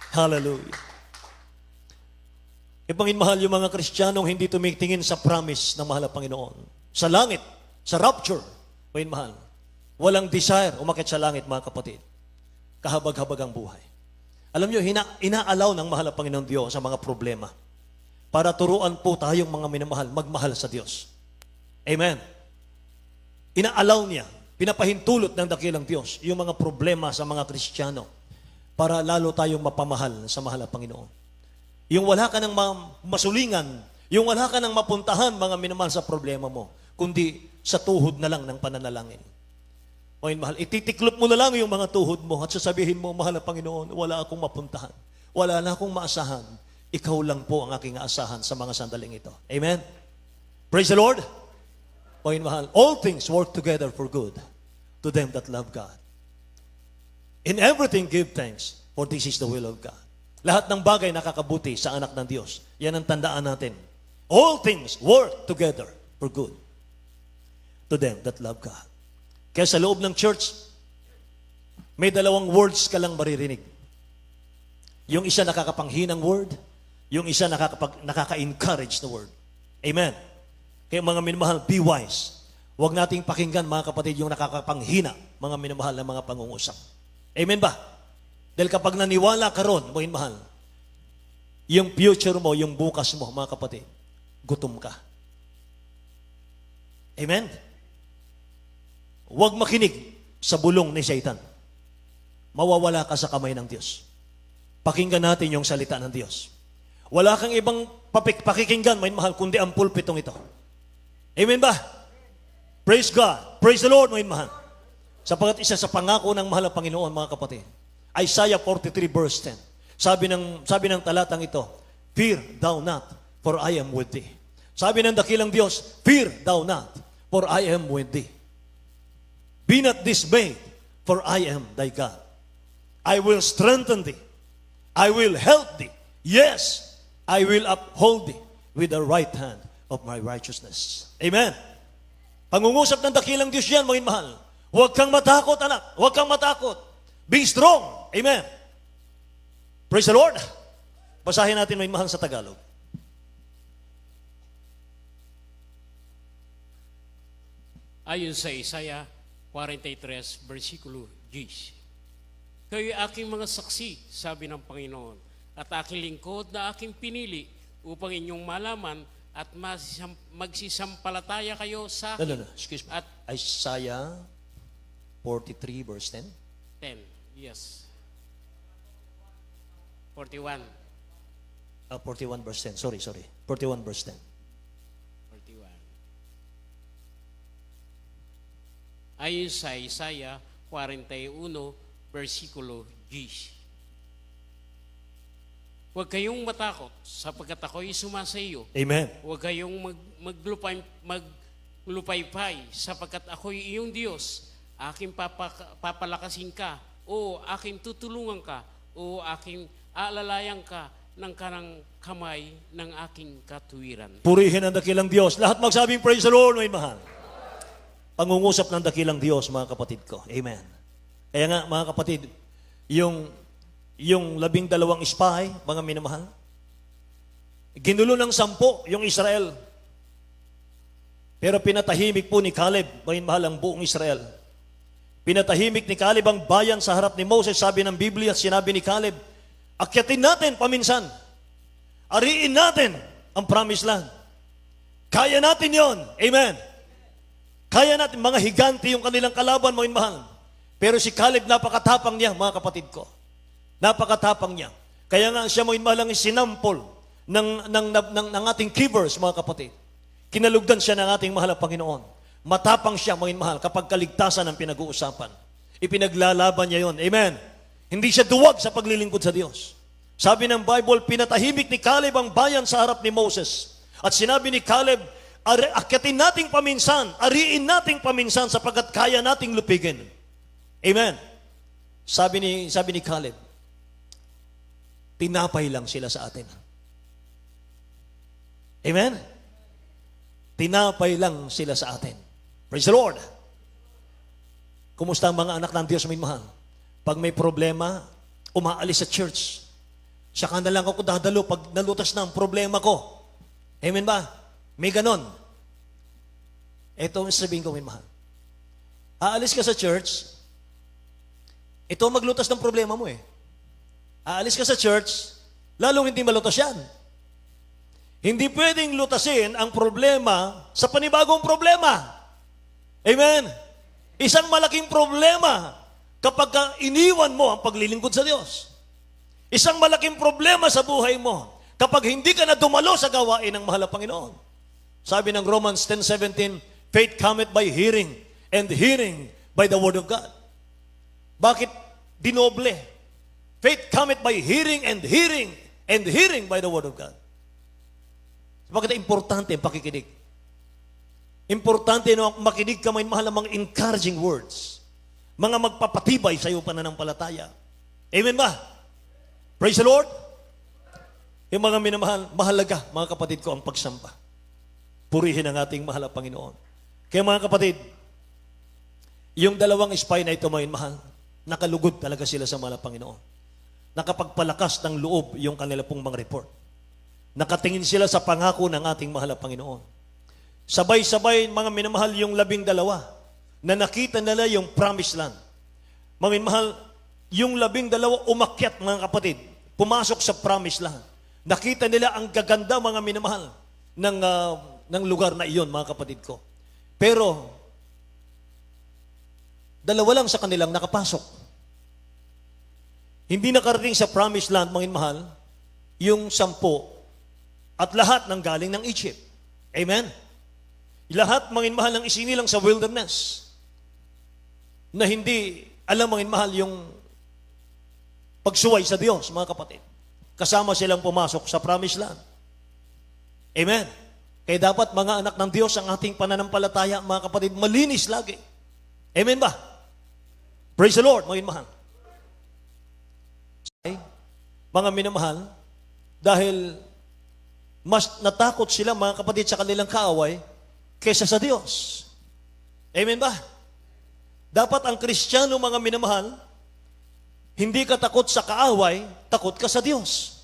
Hallelujah. Mga mahal, yung mga Kristiyanong hindi tumitingin sa promise ng mahal na Panginoon. Sa langit, sa rapture, mga mahal, walang desire umakit sa langit, mga kapatid. Kahabag-habag ang buhay. Alam nyo, inaalaw ng mahal na Panginoon Diyos sa mga problema para turuan po tayong mga minamahal magmahal sa Diyos. Amen. Inaalaw niya, pinapahintulot ng dakilang Diyos yung mga problema sa mga Kristiyano para lalo tayong mapamahal sa mahal na Panginoon. Yung wala ka ng masulingan, yung wala ka ng mapuntahan, mga minamahal, sa problema mo, kundi sa tuhod na lang ng pananalangin. Mga mahal, ititiklop mo na lang yung mga tuhod mo at sasabihin mo, mahal na Panginoon, wala akong mapuntahan. Wala na akong maasahan. Ikaw lang po ang aking aasahan sa mga sandaling ito. Amen? Praise the Lord. Mga mahal, all things work together for good to them that love God. In everything give thanks, for this is the will of God. Lahat ng bagay nakakabuti sa anak ng Diyos. Yan ang tandaan natin. All things work together for good to them that love God. Kaya sa loob ng church, may dalawang words ka lang maririnig. Yung isa nakakapanghinang word, yung isa nakaka-encourage na word. Amen. Kaya mga minamahal, be wise. Huwag nating pakinggan, mga kapatid, yung nakakapanghina, mga minamahal na mga pangungusap. Amen ba? Dahil kapag naniwala ka ron, mga minamahal, yung future mo, yung bukas mo, mga kapatid, gutom ka. Amen? Huwag makinig sa bulong ni Satan. Mawawala ka sa kamay ng Diyos. Pakinggan natin yung salita ng Diyos. Wala kang ibang pakikinggan, may mahal, kundi ang pulpitong ito. Amen ba? Praise God. Praise the Lord, may mahal. Sapagat isa sa pangako ng mahal na Panginoon, mga kapatid. Isaiah 43 verse 10. Sabi ng talatang ito, fear thou not, for I am with thee. Sabi ng dakilang Diyos, fear thou not, for I am with thee. Be not dismayed, for I am thy God. I will strengthen thee. I will help thee. Yes, I will uphold thee with the right hand of my righteousness. Amen. Pangungusap ng dakilang Diyos yan, mga mahal. Huwag kang matakot, anak. Huwag kang matakot. Be strong. Amen. Praise the Lord. Basahin natin, mga mahal, sa Tagalog. Ayon sa Isaiah 43, versikulo 10. Kayo'y aking mga saksi, sabi ng Panginoon, at aking lingkod na aking pinili upang inyong malaman at magsisampalataya kayo sa akin. No. Excuse me. At Isaiah 43 verse 10. 10, yes. 41. 41 verse 10. Sorry. 41 verse 10. 41. Ayon sa Isaiah 41, versikulo 10. Huwag kayong matakot sapagkat ako'y sumasa iyo. Amen. Huwag kayong maglupaypay sapagkat ako'y iyong Diyos. Aking papalakasin ka o aking tutulungan ka o aking aalalayan ka ng kanang kamay ng aking katuwiran. Purihin ang dakilang Diyos. Lahat magsabing praise the Lord, may mahal. Pangungusap ng dakilang Diyos, mga kapatid ko. Amen. Kaya nga, mga kapatid, yung 12 spy, mga minamahal, ginulo ng 10 yung Israel. Pero pinatahimik po ni Caleb, mga mahal, ang buong Israel. Pinatahimik ni Caleb ang bayan sa harap ni Moses. Sabi ng Biblia, sinabi ni Caleb, akyatin natin paminsan. Ariin natin ang promised land. Kaya natin yon. Amen. Kaya natin, mga higante yung kanilang kalaban, mga mahal. Pero si Caleb, napakatapang niya, mga kapatid ko. Napakatapang niya. Kaya nga siya, mga mahal, ang sinampol ng ating keepers, mga kapatid. Kinalugdan siya ng ating mahal na Panginoon. Matapang siya, mga mahal, kapag kaligtasan ang pinag-uusapan. Ipinaglalaban niya yon. Amen. Hindi siya duwag sa paglilingkod sa Diyos. Sabi ng Bible, pinatahimik ni Caleb ang bayan sa harap ni Moses. At sinabi ni Caleb, akyatin nating paminsan, ariin nating paminsan sapagkat kaya nating lupigin. Amen. Sabi ni Caleb, tinapay lang sila sa atin. Amen. Tinapay lang sila sa atin. Praise the Lord. Kumusta ang mga anak ng Diyos, may mahal? Pag may problema, umaalis sa church. Saka na lang ako dadalo pag nalutas na ang problema ko. Amen ba? May ganon. Ito ang sabihin ko, may mahal. Aalis ka sa church, ito maglutas ng problema mo eh. Aalis ka sa church, lalong hindi malutas yan. Hindi pwedeng lutasin ang problema sa panibagong problema. Amen? Isang malaking problema kapag iniwan mo ang paglilingkod sa Diyos. Isang malaking problema sa buhay mo kapag hindi ka na dumalo sa gawain ng mahal na Panginoon. Sabi ng Romans 10:17, faith cometh by hearing, and hearing by the word of God. Bakit dinoble? Faith cometh by hearing, and hearing by the word of God. Bakit importante ang pakikinig? Importante na makinig ka, may mahal na mga encouraging words. Mga magpapatibay sa iyo pananampalataya. Amen ba? Praise the Lord. Yung mga minamahal, mahalaga, mga kapatid ko, ang pagsamba. Purihin ang ating mahal na Panginoon. Kaya mga kapatid, yung 2 spy na ito, mga mahal, nakalugod talaga sila sa mahal na Panginoon. Nakapagpalakas ng loob yung kanila pong mga report. Nakatingin sila sa pangako ng ating mahal na Panginoon. Sabay-sabay, mga minamahal, yung 12 na nakita nila yung promised land. Mga minamahal, yung 12 umakyat, mga kapatid, pumasok sa promised land. Nakita nila ang gaganda, mga minamahal, ng lugar na iyon, mga kapatid ko. Pero, 2 lang sa kanilang nakapasok. Hindi nakarating sa promised land, mga minamahal, yung 10 at lahat ng galing ng Egypt. Amen? Lahat, mga minamahal, ang isinilang sa wilderness na hindi alam, mga minamahal, yung pagsuway sa Diyos, mga kapatid. Kasama silang pumasok sa promised land. Amen. Kaya dapat, mga anak ng Diyos, ang ating pananampalataya, mga kapatid, malinis lagi. Amen ba? Praise the Lord, mga minamahal. mga minamahal, dahil mas natakot sila mga kapatid sa kanilang kaaway kaysa sa Diyos. Amen ba? Dapat ang Kristiyano mga minamahal, hindi ka takot sa kaaway, takot ka sa Diyos.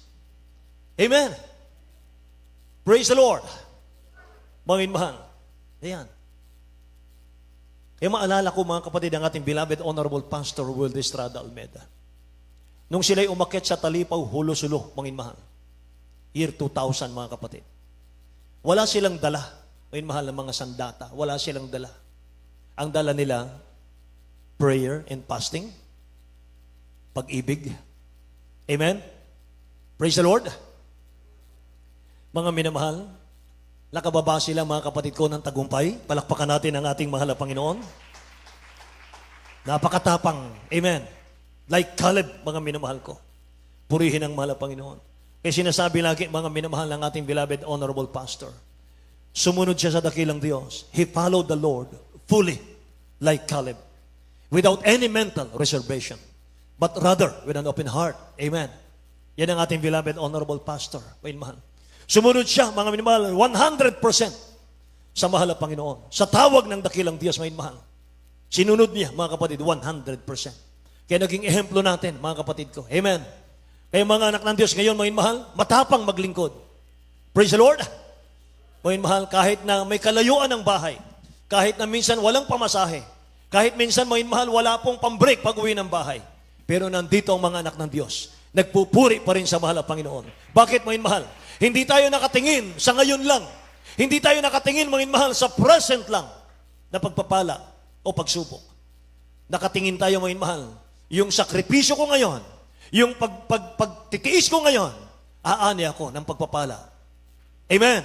Amen. Praise the Lord. Mga minamahal. Ayan. Kaya maalala ko mga kapatid ang ating beloved Honorable Pastor Will Estrada Almeda. Nung sila'y umakyat sa Talipaw, Hulo-Sulo, mga minamahal. Year 2000 mga kapatid. Wala silang dala, mga minamahal ng mga sandata. Wala silang dala. Ang dala nila, prayer and fasting, pag-ibig. Amen? Praise the Lord. Mga minamahal, nakababa sila mga kapatid ko ng tagumpay. Palakpakan natin ang ating mahal na Panginoon. Napakatapang. Amen. Like Caleb, mga minamahal ko. Purihin ang mahal na Panginoon. Kaya sinasabi lagi, mga minamahal ng ating beloved Honorable Pastor, sumunod siya sa dakilang Diyos. He followed the Lord fully, like Caleb, without any mental reservation, but rather with an open heart. Amen. Yan ang ating beloved Honorable Pastor. Mahal. Sumunod siya, mga minamahal, 100% sa mahal na Panginoon. Sa tawag ng dakilang Diyos, mahal. Sinunod niya, mga kapatid, 100%. Kaya naging ehemplo natin, mga kapatid ko. Amen. Kaya mga anak ng Diyos ngayon, mga mahal, matapang maglingkod. Praise the Lord. Mga mahal, kahit na may kalayuan ng bahay, kahit na minsan walang pamasahe, kahit minsan, mga mahal, wala pong pambreak pag uwi ng bahay. Pero nandito ang mga anak ng Diyos. Nagpupuri pa rin sa mahal na Panginoon. Bakit, mga mahal? Hindi tayo nakatingin sa ngayon lang. Hindi tayo nakatingin, mga mahal, sa present lang na pagpapala o pagsubok. Nakatingin tayo, mga mahal, yung sakripisyo ko ngayon, yung pagtitiis ko ngayon, aani ako ng pagpapala. Amen.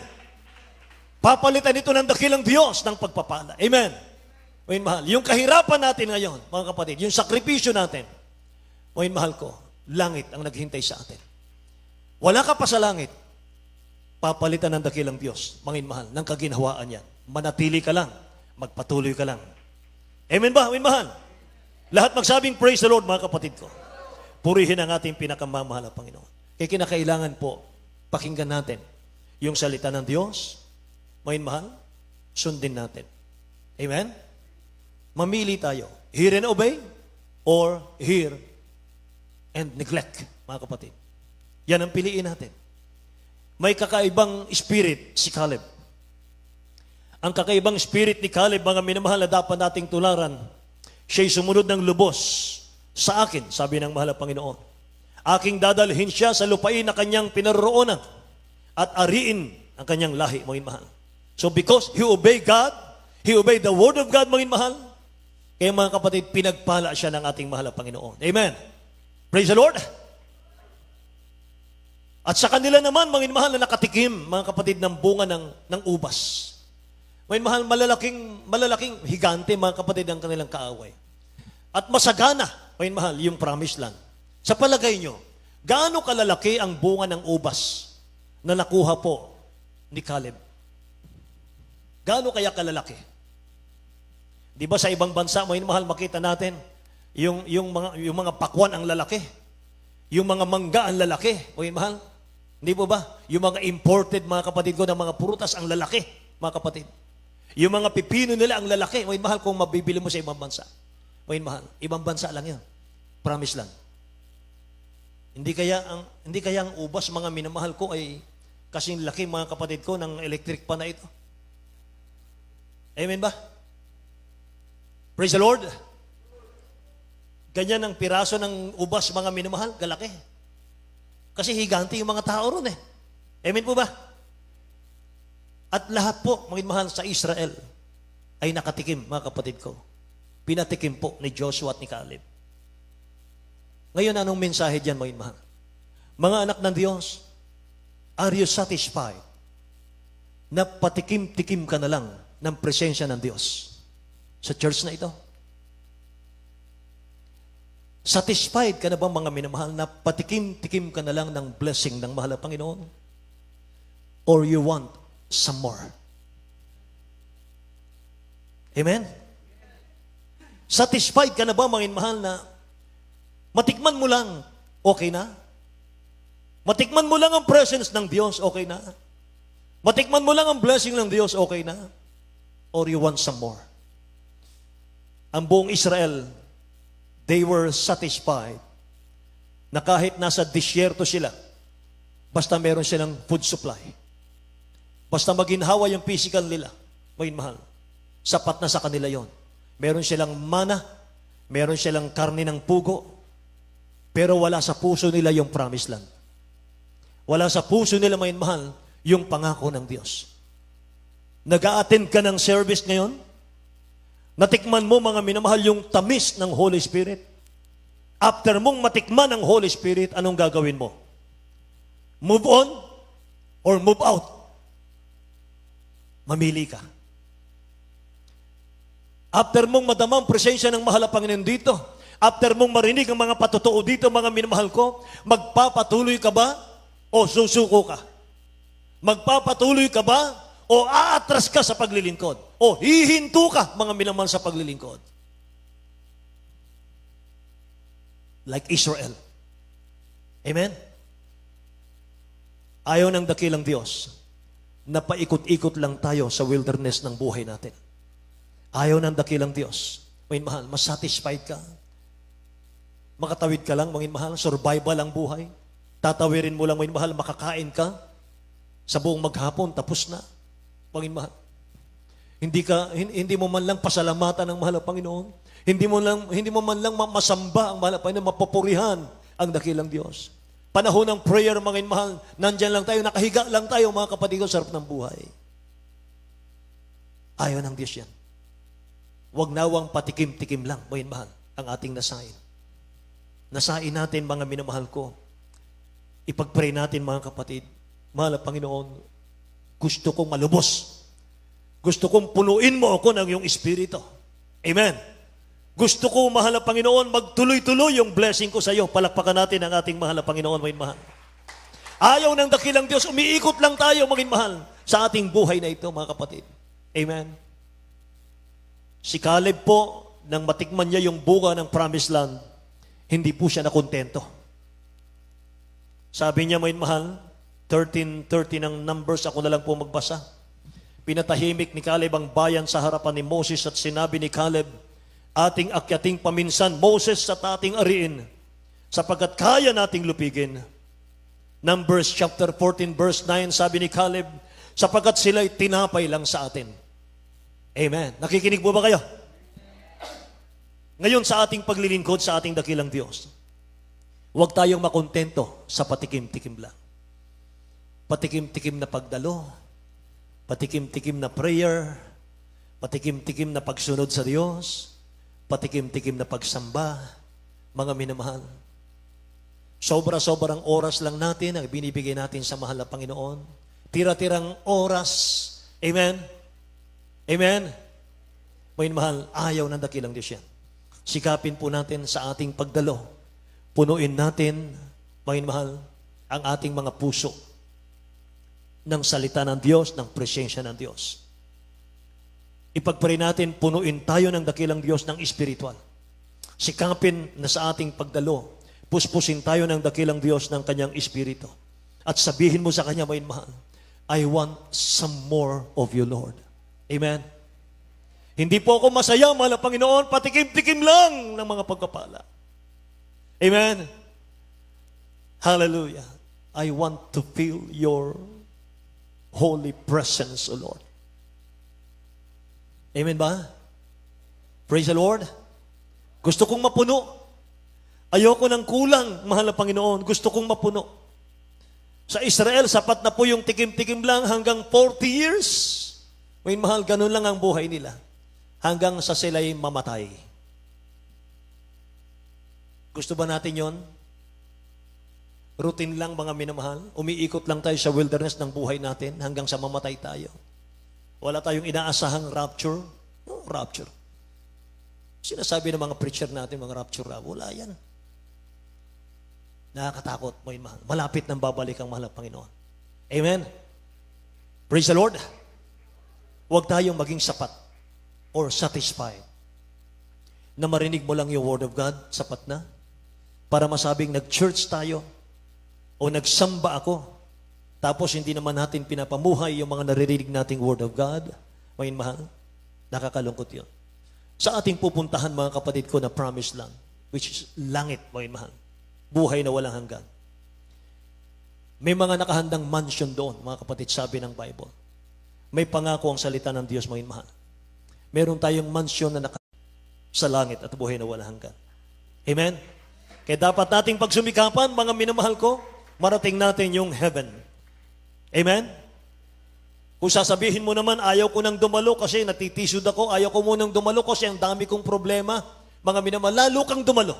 Papalitan ito ng dakilang Diyos ng pagpapala. Amen. Mga mahal, yung kahirapan natin ngayon, mga kapatid, yung sakripisyo natin, mga mahal ko, langit ang naghintay sa atin. Wala ka pa sa langit, papalitan ng dakilang Diyos, mga mahal, ng kaginhawaan yan. Manatili ka lang, magpatuloy ka lang. Amen ba, mga mahal? Lahat magsabing praise the Lord, mga kapatid ko. Purihin ang ating pinakamamahal na Panginoon. Kaya kinakailangan po, pakinggan natin yung salita ng Diyos, mga mahal, sundin natin. Amen? Mamili tayo. Hear and obey or hear and neglect, mga kapatid. Yan ang piliin natin. May kakaibang spirit si Caleb. Ang kakaibang spirit ni Caleb, mga minamahal na dapat nating tularan, siya'y sumunod ng lubos sa akin, sabi ng mahal na Panginoon. Aking dadalhin siya sa lupain na kanyang pinaroroonan at ariin ang kanyang lahi, mga mahal. So because he obeyed God, he obeyed the word of God, mga mahal, kaya mga kapatid, pinagpala siya ng ating mahal na Panginoon. Amen. Praise the Lord. At sa kanila naman, mga mahal na nakatikim, mga kapatid, ng bunga ng ubas. Mga mahal, malalaking higante, mga kapatid, ang kanilang kaaway. At masagana, mga mahal, yung promised land. Sa palagay nyo, gaano kalalaki ang bunga ng ubas na nakuha po ni Caleb? Gaano kaya kalalaki? Di ba sa ibang bansa, mga mahal, makita natin, yung mga pakwan ang lalaki. Yung mga mangga ang lalaki, mga mahal. Hindi po ba? Yung mga imported, mga kapatid ko, ng mga prutas ang lalaki, mga kapatid. Yung mga pipino nila ang lalaki, mga mahal, kung mabibili mo sa ibang bansa. Mga mahal, ibang bansa lang yan. Promise lang. Hindi kaya ang ubas, mga minamahal ko, ay kasing laki, mga kapatid ko, ng electric pan na ito. Amen ba? Praise the Lord. Ganyan ang piraso ng ubas, mga minamahal, galaki. Kasi higante yung mga tao ron eh. Amen po ba? At lahat po, mga mahal, sa Israel ay nakatikim, mga kapatid ko. Pinatikim po ni Joshua at ni Caleb. Ngayon, anong mensahe dyan, mga mahal? Mga anak ng Diyos, are you satisfied na patikim-tikim ka na lang ng presensya ng Diyos sa church na ito? Satisfied ka na ba, mga minamahal, na patikim-tikim ka na lang ng blessing ng mahal na Panginoon? Or you want some more? Amen? Satisfied ka na ba, mga minamahal, na matikman mo lang okay na? Matikman mo lang ang presence ng Diyos, okay na? Matikman mo lang ang blessing ng Diyos, okay na? Or you want some more? Ang buong Israel, they were satisfied na kahit nasa disyerto sila, basta meron silang food supply. Basta maginhawa yung physical nila, maging mahal. Sapat na sa kanila yon. Meron silang mana, meron silang karne ng pugo, pero wala sa puso nila yung promised land. Wala sa puso nila, maging mahal, yung pangako ng Diyos. Nag-a-attend ka ng service ngayon? Natikman mo, mga minamahal, yung tamis ng Holy Spirit? After mong matikman ang Holy Spirit, anong gagawin mo? Move on or move out? Mamili ka. After mong madama ang presensya ng mahal na Panginoon dito, after mong marinig ang mga patotoo dito, mga minamahal ko, magpapatuloy ka ba o susuko ka? Magpapatuloy ka ba o aatras ka sa paglilingkod? O hihinto ka, mga minamahal, sa paglilingkod? Like Israel. Amen? Ayaw ng dakilang Diyos na paikot-ikot lang tayo sa wilderness ng buhay natin. Ayaw ng dakilang Diyos. Mga mahal, masatisfied ka. Makatawid ka lang, mga mahal, survival ang buhay. Tatawirin mo lang, mga mahal, makakain ka. Sa buong maghapon, tapos na. Mga mahal. Hindi mo man lang pasalamatan ng mahal na Panginoon. Hindi mo man lang masamba ang mahal na Panginoon, mapupurihan ang dakilang Diyos. Panahon ng prayer, mga mahal, nandyan lang tayo, nakahiga lang tayo, mga kapatid ko, sarap ng buhay. Ayaw ng Diyos yan. Huwag nawang patikim-tikim lang, mga mahal, ang ating nasain. Nasain natin, mga minamahal ko. Ipag-pray natin, mga kapatid. Mahal na Panginoon, gusto kong malubos. Gusto kong punuin mo ako ng iyong Espiritu. Amen. Gusto ko, mahal na Panginoon, magtuloy-tuloy yung blessing ko sa iyo. Palakpakan natin ang ating mahal na Panginoon, maging mahal. Ayaw ng dakilang Diyos, umiikot lang tayo, maging mahal, sa ating buhay na ito, mga kapatid. Amen. Si Caleb po, nang matikman niya yung bunga ng promised land, hindi po siya nakontento. Sabi niya, maging mahal, 13:30 ng Numbers, ako na lang po magbasa. Pinatahimik ni Caleb ang bayan sa harapan ni Moses at sinabi ni Caleb, ating akyating paminsan, Moses, sa ating ariin, sapagkat kaya nating lupigin. Numbers chapter 14 verse 9, sabi ni Caleb, sapagkat sila'y tinapay lang sa atin. Amen. Nakikinig po ba kayo? Ngayon sa ating paglilingkod sa ating dakilang Diyos, huwag tayong makontento sa patikim-tikim lang. Patikim-tikim na pagdalo, patikim-tikim na prayer, patikim-tikim na pagsunod sa Diyos, patikim-tikim na pagsamba, mga minamahal. Sobra-sobrang oras lang natin ang binibigay natin sa mahal na Panginoon. Tira-tirang oras. Amen? Amen? Mga mahal, ayaw ng dakilang Diyos yan. Sikapin po natin sa ating pagdalo. Punuin natin, mga mahal, ang ating mga puso ng salita ng Diyos, ng presensya ng Diyos. Ipagpray natin, punuin tayo ng dakilang Diyos ng espiritual. Sikapin na sa ating pagdalo, puspusin tayo ng dakilang Diyos ng kanyang espiritu. At sabihin mo sa kanya, mga mahal, I want some more of you, Lord. Amen? Hindi po ako masaya, mahal na Panginoon, patikim-tikim lang ng mga pagpapala. Amen? Hallelujah. I want to feel your holy presence, O Lord. Amen ba? Praise the Lord. Gusto kong mapuno. Ayoko ng kulang, mahal na Panginoon. Gusto kong mapuno. Sa Israel, sapat na po yung tikim-tikim lang hanggang 40 years. May mahal, ganun lang ang buhay nila. Hanggang sa sila'y mamatay. Gusto ba natin yon? Routine lang, mga minamahal. Umiikot lang tayo sa wilderness ng buhay natin hanggang sa mamatay tayo. Wala tayong inaasahang rapture. No, rapture. Sinasabi ng mga preacher natin, mga rapture, wala yan. Nakakatakot, mga mahal. Malapit nang babalik ang mahal ng Panginoon. Amen? Praise the Lord. Huwag tayong maging sapat or satisfied na marinig mo lang yung Word of God, sapat na. para masabing nag-church tayo o nagsamba ako, tapos hindi naman natin pinapamuhay yung mga naririnig nating Word of God. Mga mahal, nakakalungkot yun. Sa ating pupuntahan mga kapatid ko na promised land, which is langit, mga mahal. Buhay na walang hanggan. May mga nakahandang mansion doon, mga kapatid, sabi ng Bible. May pangako ang salita ng Diyos, mga mahal. Meron tayong mansion na sa langit at buhay na walang hanggan. Amen? Kaya dapat nating pagsumikapan, mga minamahal ko, marating natin yung heaven. Amen? Kung sasabihin mo naman, ayaw ko nang dumalo kasi natitisod ako, ayaw ko munang dumalo kasi ang dami kong problema, mga minamahal, lalo kang dumalo.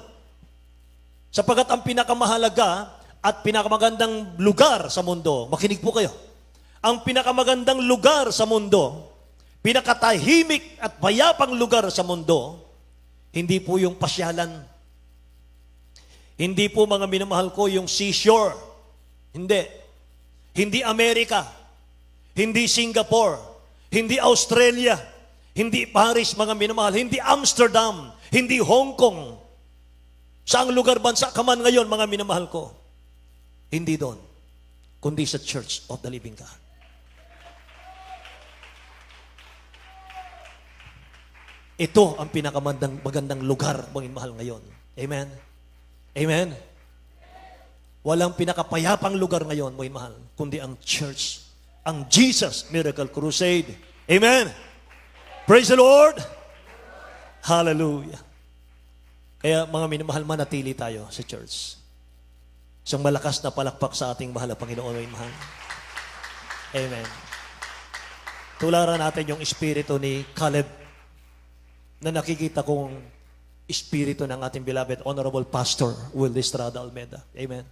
Sapagat ang pinakamahalaga at pinakamagandang lugar sa mundo, makinig po kayo, ang pinakamagandang lugar sa mundo, pinakatahimik at payapang lugar sa mundo, hindi po yung pasyalan. Hindi po mga minamahal ko yung seashore. Hindi. Hindi Amerika. Hindi Singapore. Hindi Australia. Hindi Paris, mga minamahal. Hindi Amsterdam. Hindi Hong Kong. Saang lugar bansa ka man ngayon, mga minamahal ko? Hindi doon. Kundi sa Church of the Living God. Ito ang pinakamagandang lugar, mga mahal ngayon. Amen? Amen? Walang pinakapayapang lugar ngayon, mga mahal, kundi ang church, ang Jesus Miracle Crusade. Amen? Praise the Lord! Hallelujah! Kaya mga minamahal, manatili tayo sa church. Isang malakas na palakpak sa ating mahal na Panginoon, mga mahal. Amen. Tularan natin yung espiritu ni Caleb na nakikita kong espiritu ng ating beloved Honorable Pastor Will Estrada Almeida. Amen.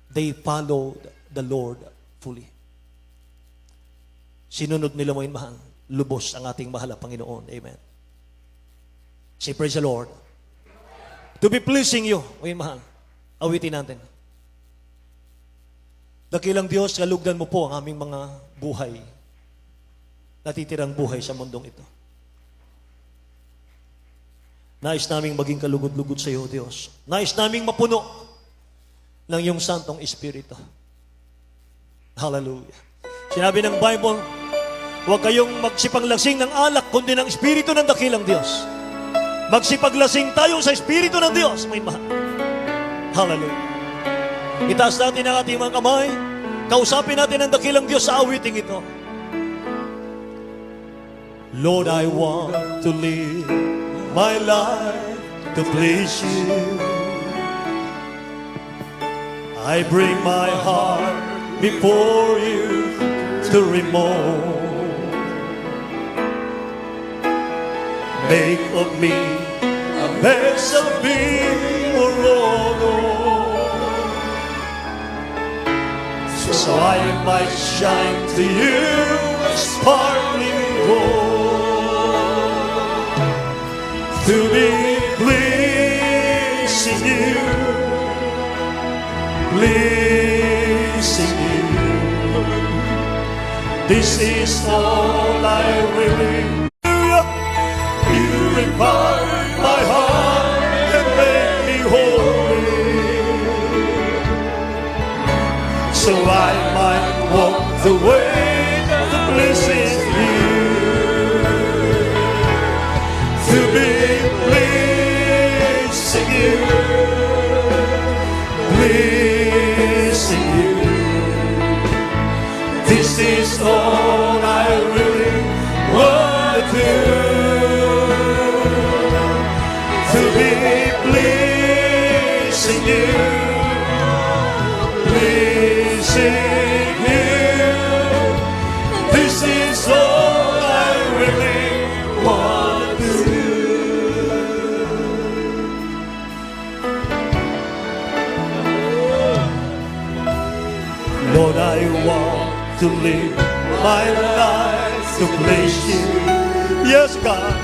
They followed the Lord fully. Sinunod nila mo mahal, lubos ang ating mahal na Panginoon. Amen. Say, praise the Lord. To be pleasing you, mahal. Awitin natin. Dakilang Diyos, kalugdan mo po ang aming mga buhay, natitirang buhay sa mundong ito. Nais naming maging kalugod-lugod sa iyo, Diyos. Nais naming mapuno ng iyong Santong Espiritu. Hallelujah. Sinabi ng Bible, huwag kayong magsipaglasing ng alak, kundi ng Espiritu ng dakilang Diyos. Magsipaglasing tayo sa Espiritu ng Diyos. May mahal. Hallelujah. Itaas natin ang ating mga kamay. Kausapin natin ang dakilang Diyos sa awiting ito. Lord, I want to live my life to please you. I bring my heart before you to remove. Make of me a vessel for honor, so I might shine to you as sparkling gold. To be pleasing you, pleasing you. This is all I really. Purify my heart and make me holy, so I might walk the way that pleases you. To be pleasing you, pleasing you. This is all I really want to do. To be pleasing you, pleasing you. This is all I really want to do. Lord, I want to live my life to please you. Yes, God.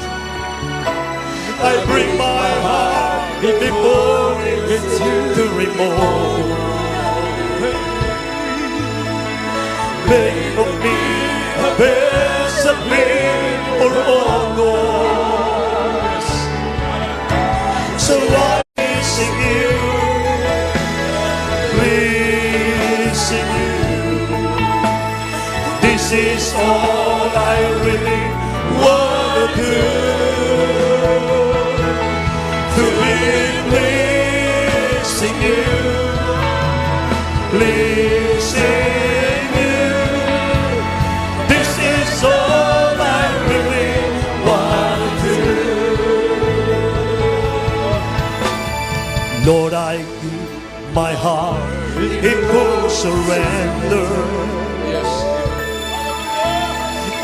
I bring my heart before you to remove. Make of me a vessel for honor, so I is all I really want to do. To live pleasing you, pleasing you. This is all I really want to do. Lord, I give my heart in full surrender. Yes.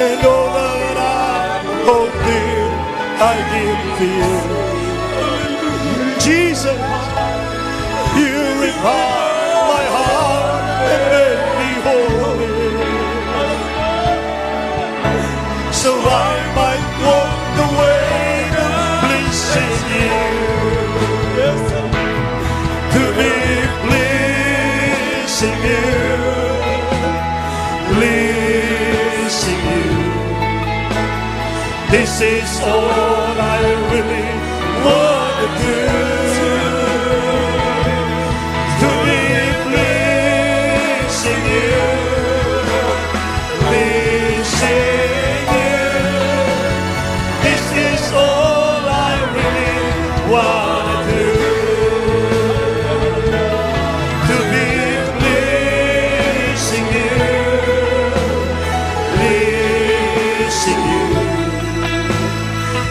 And all that I hold dear, I give to you. Jesus, purify my heart and make me holy, so I might walk the way that pleases you. To be pleasing you, pleasing you. This is all I really want to do. To be pleasing you, pleasing you. This is all I really want to do. To be pleasing you, pleasing you.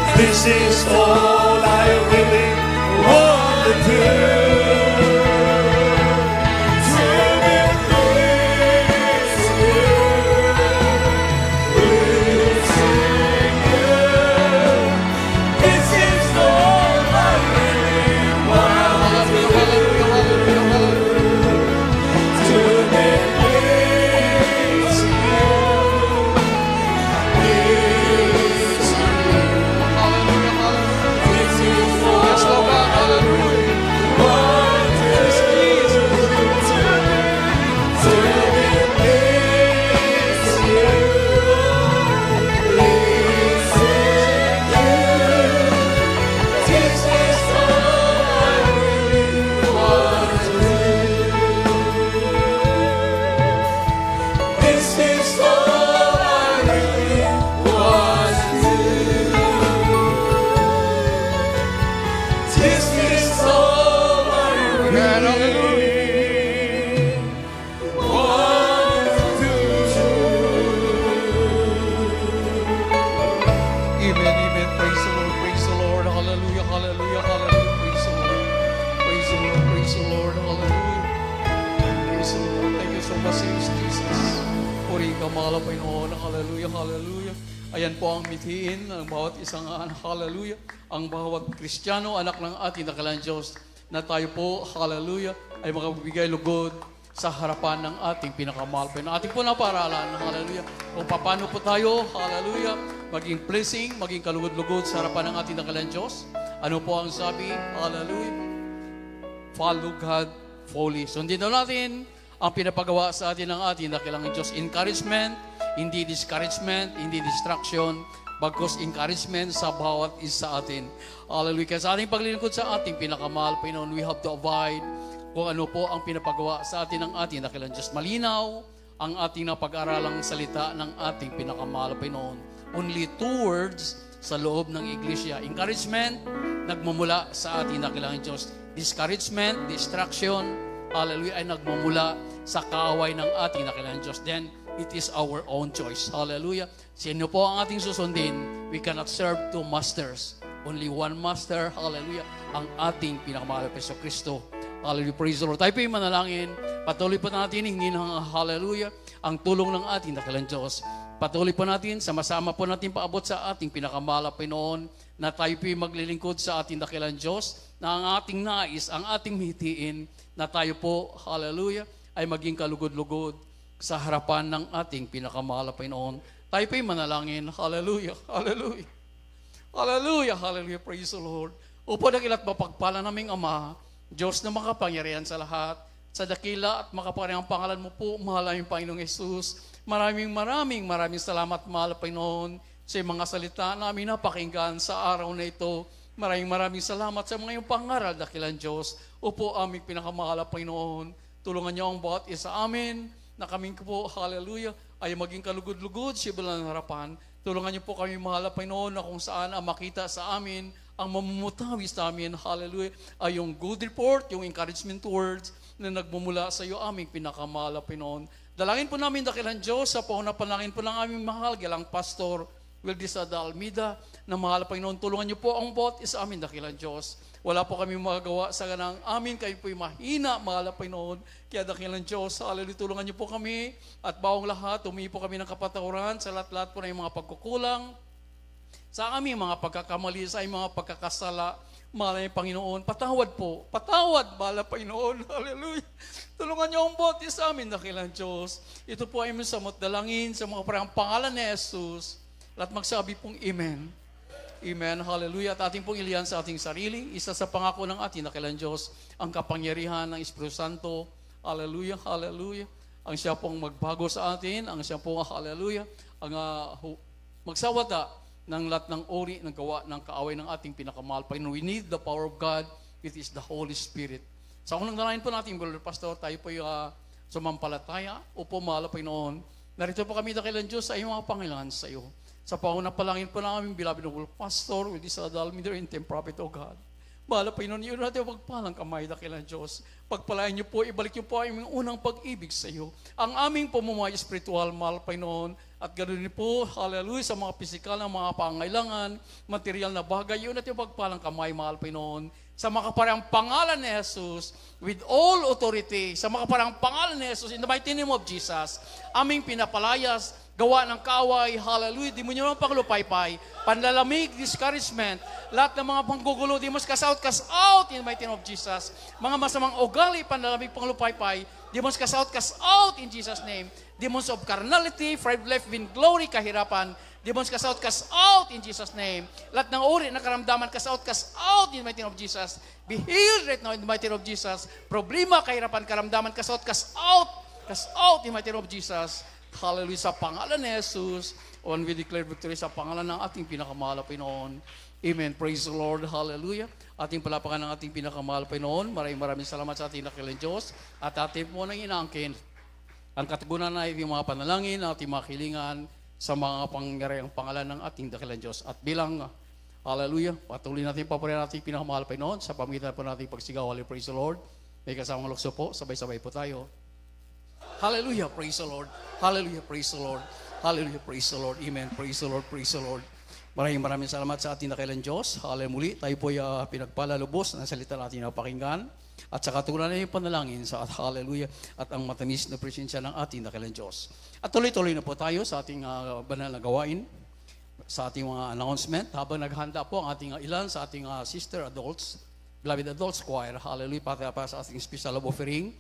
This is all I really want to do. To be pleasing you, pleasing you. This is all I really want to do. To be pleasing you, pleasing you. This is all Yes, Lord God. Hallelujah. want to do. To be pleasing you, pleasing you. This is all I really want to do. This is all I really want to do. This is all I really want to do. Amen, amen. Praise the Lord, praise the Lord. Hallelujah, hallelujah, hallelujah. Praise the Lord. Praise the Lord, praise the Lord. Hallelujah. Praise the Lord. Thank you so much, Jesus. Puri ka, mahal na Panginoon. Hallelujah, hallelujah. Ayan po ang mithiin ng bawat isang hallelujah. Ang bawat Kristiyano, anak ng ating nakalang Diyos, na tayo po, hallelujah, ay makapagbigay lugod sa harapan ng ating pinakamahal po. Ating po naparalan, hallelujah. Kung paano po tayo, hallelujah, maging blessing, maging kalugod-lugod sa harapan ng ating nakalang Diyos. Ano po ang sabi? Hallelujah. Follow God fully. Sundin daw natin ang pinapagawa sa atin ng ating nakilangang Diyos. Encouragement, hindi discouragement, hindi distraction, bagkus encouragement sa bawat isa atin. Hallelujah. Kaya sa ating paglilingkod sa ating pinakamahal, Panginoon, we have to abide kung ano po ang pinapagawa sa atin ng ating nakilang Diyos. Malinaw ang ating napag-aralang salita ng ating pinakamahal, Panginoon. Only 2 words sa loob ng iglesia. Encouragement, nagmumula sa ating nakilang Diyos. Discouragement, distraction, hallelujah, ay nagmumula sa kaaway ng ating nakilang Diyos. Then, it is our own choice. Hallelujah. Sino po ang ating susundin? We cannot serve 2 masters. Only one master. Hallelujah. Ang ating pinakamahal na Peso Kristo. Hallelujah. Praise the Lord. Tayo po yung manalangin. Patuloy po natin hingin ng hallelujah ang tulong ng ating dakilang Diyos. Patuloy po natin, sama-sama po natin paabot sa ating pinakamahal na Panginoon na tayo po yung maglilingkod sa ating dakilang Diyos na ang ating nais, ang ating mihitiin na tayo po, hallelujah, ay maging kalugod-lugod sa harapan ng ating pinakamahal na Panginoon. Tayo po'y manalangin. Hallelujah, hallelujah. Hallelujah, hallelujah. Praise the Lord. Upo dakilat mapagpala naming Ama, Diyos na makapangyarihan sa lahat, sa dakila at makapangyarihang pangalan mo po, mahal aming Panginoong Yesus. Maraming salamat, mahal na Panginoon, sa mga salita namin napakinggan sa araw na ito. Maraming salamat sa mga iyong pangaral, dakilang Diyos. Upo aming pinakamahal na Panginoon. Tulungan niyo ang bawat isa amin na kaming po, hallelujah, ay maging kalugod-lugod sa ibalang harapan. Tulungan niyo po kami, mahal na Panginoon, na kung saan ang makita sa amin, ang mamumutawi sa amin, hallelujah, ay yung good report, yung encouragement words na nagmumula sa iyo, aming pinakamahal na Panginoon. Dalangin po namin dakilang Diyos, sa panalangin po ng aming mahal, galang Pastor Wildis Almeida, na mahal na Panginoon, tulungan niyo po ang bot isa amin dakilang Diyos. Wala po kami magagawa sa ganang amin, kayo po'y mahina, mahal na Panginoon. Kaya dakilang Diyos, hallelujah, tulungan niyo po kami at bawang lahat, humingi po kami ng kapatawaran sa lahat-lahat po ng mga pagkukulang, sa aming mga pagkakamali, sa aming mga pagkakasala, mahal na Panginoon. Patawad po, patawad, mahal na Panginoon, hallelujah. Tulungan niyo ang bot sa amin dakilang Diyos. Ito po ay samot dalangin sa mga parang pangalan ni Jesus. Lahat magsabi pong Amen. Amen, hallelujah. At ating pong ilihan sa ating sarili, isa sa pangako ng ating dakilang Diyos, ang kapangyarihan ng Espiritu Santo. Hallelujah, hallelujah. Ang siya pong magbago sa atin, ang siya pong, hallelujah, ang magsawata ng lahat ng ori ng gawa ng kaaway ng ating pinakamahal. Panginoon, we need the power of God, it is the Holy Spirit. Sa unang dalayan po natin, Brother Pastor, tayo po yung sumampalataya. Opo, mahal na Panginoon. Narito po kami dakilang Diyos sa iyong mga Panginoon sa iyo. Sa pangunapalangin po namin, beloved noble Pastor, with this Almeida and Prophet of God. Mahal na Panginoon, yun natin pagpalang kamay dakilang Diyos. Pagpalayan niyo po, ibalik niyo po ang aming unang pag-ibig sa iyo. Ang aming pamumuhay espiritual, mahal na Panginoon, at ganoon din po, hallelujah, sa mga pisikal na mga pangailangan, material na bagay, yun natin pagpalang kamay, mahal na Panginoon. Sa makaparang pangalan ni Jesus, with all authority, sa makaparang pangalan ni Jesus, in the mighty name of Jesus, aming pinapalayas, gawa ng kaaway, hallelujah, di mo nyo naman paglupaypay, panlalamig, discouragement, lahat ng mga panggugulo, di mo cast out in the mighty name of Jesus. Mga masamang ugali, panlalamig, panglupaypay, demons cast out in Jesus' name. Demons of carnality, pride, life, vain glory, kahirapan, demons cast out in Jesus' name. Lahat ng uri na karamdaman, cast out in the mighty name of Jesus. Be healed right now in the mighty name of Jesus. Problema, kahirapan, karamdaman, cast out in the mighty name of Jesus. Hallelujah, sa pangalan ni Jesus, on we declare victory sa pangalan ng ating pinakamahal na Panginoon. Amen. Praise the Lord. Hallelujah. Ating palapakan ng ating pinakamahal na Panginoon. Maraming salamat sa ating dakilang Diyos. At ating po nang inaangkin ang katugunan na ating mga panalangin, ating mga kilingan sa mga pangyariang pangalan ng ating dakilang Diyos. At bilang, hallelujah, patuloy natin papurihan ating pinakamahal na Panginoon sa pamitan po nating pagsigaw. Hallelujah. Praise the Lord. May kasamang lukso po. Sabay-sabay po tayo. Hallelujah, praise the Lord. Hallelujah, praise the Lord. Hallelujah, praise the Lord. Amen, praise the Lord, praise the Lord. Maraming salamat sa ating dakilang Diyos. Hallelujah, muli tayo po pinagpalalubos na salita natin na pakinggan. At sa katugunan na yung panalangin sa hallelujah at ang matamis na presensya ng ating dakilang Diyos. At tuloy-tuloy na po tayo sa ating banal na gawain, sa ating mga announcement. Habang naghanda po ang ating ilan sa ating sister adults, beloved adults choir, hallelujah, para sa ating special love offering.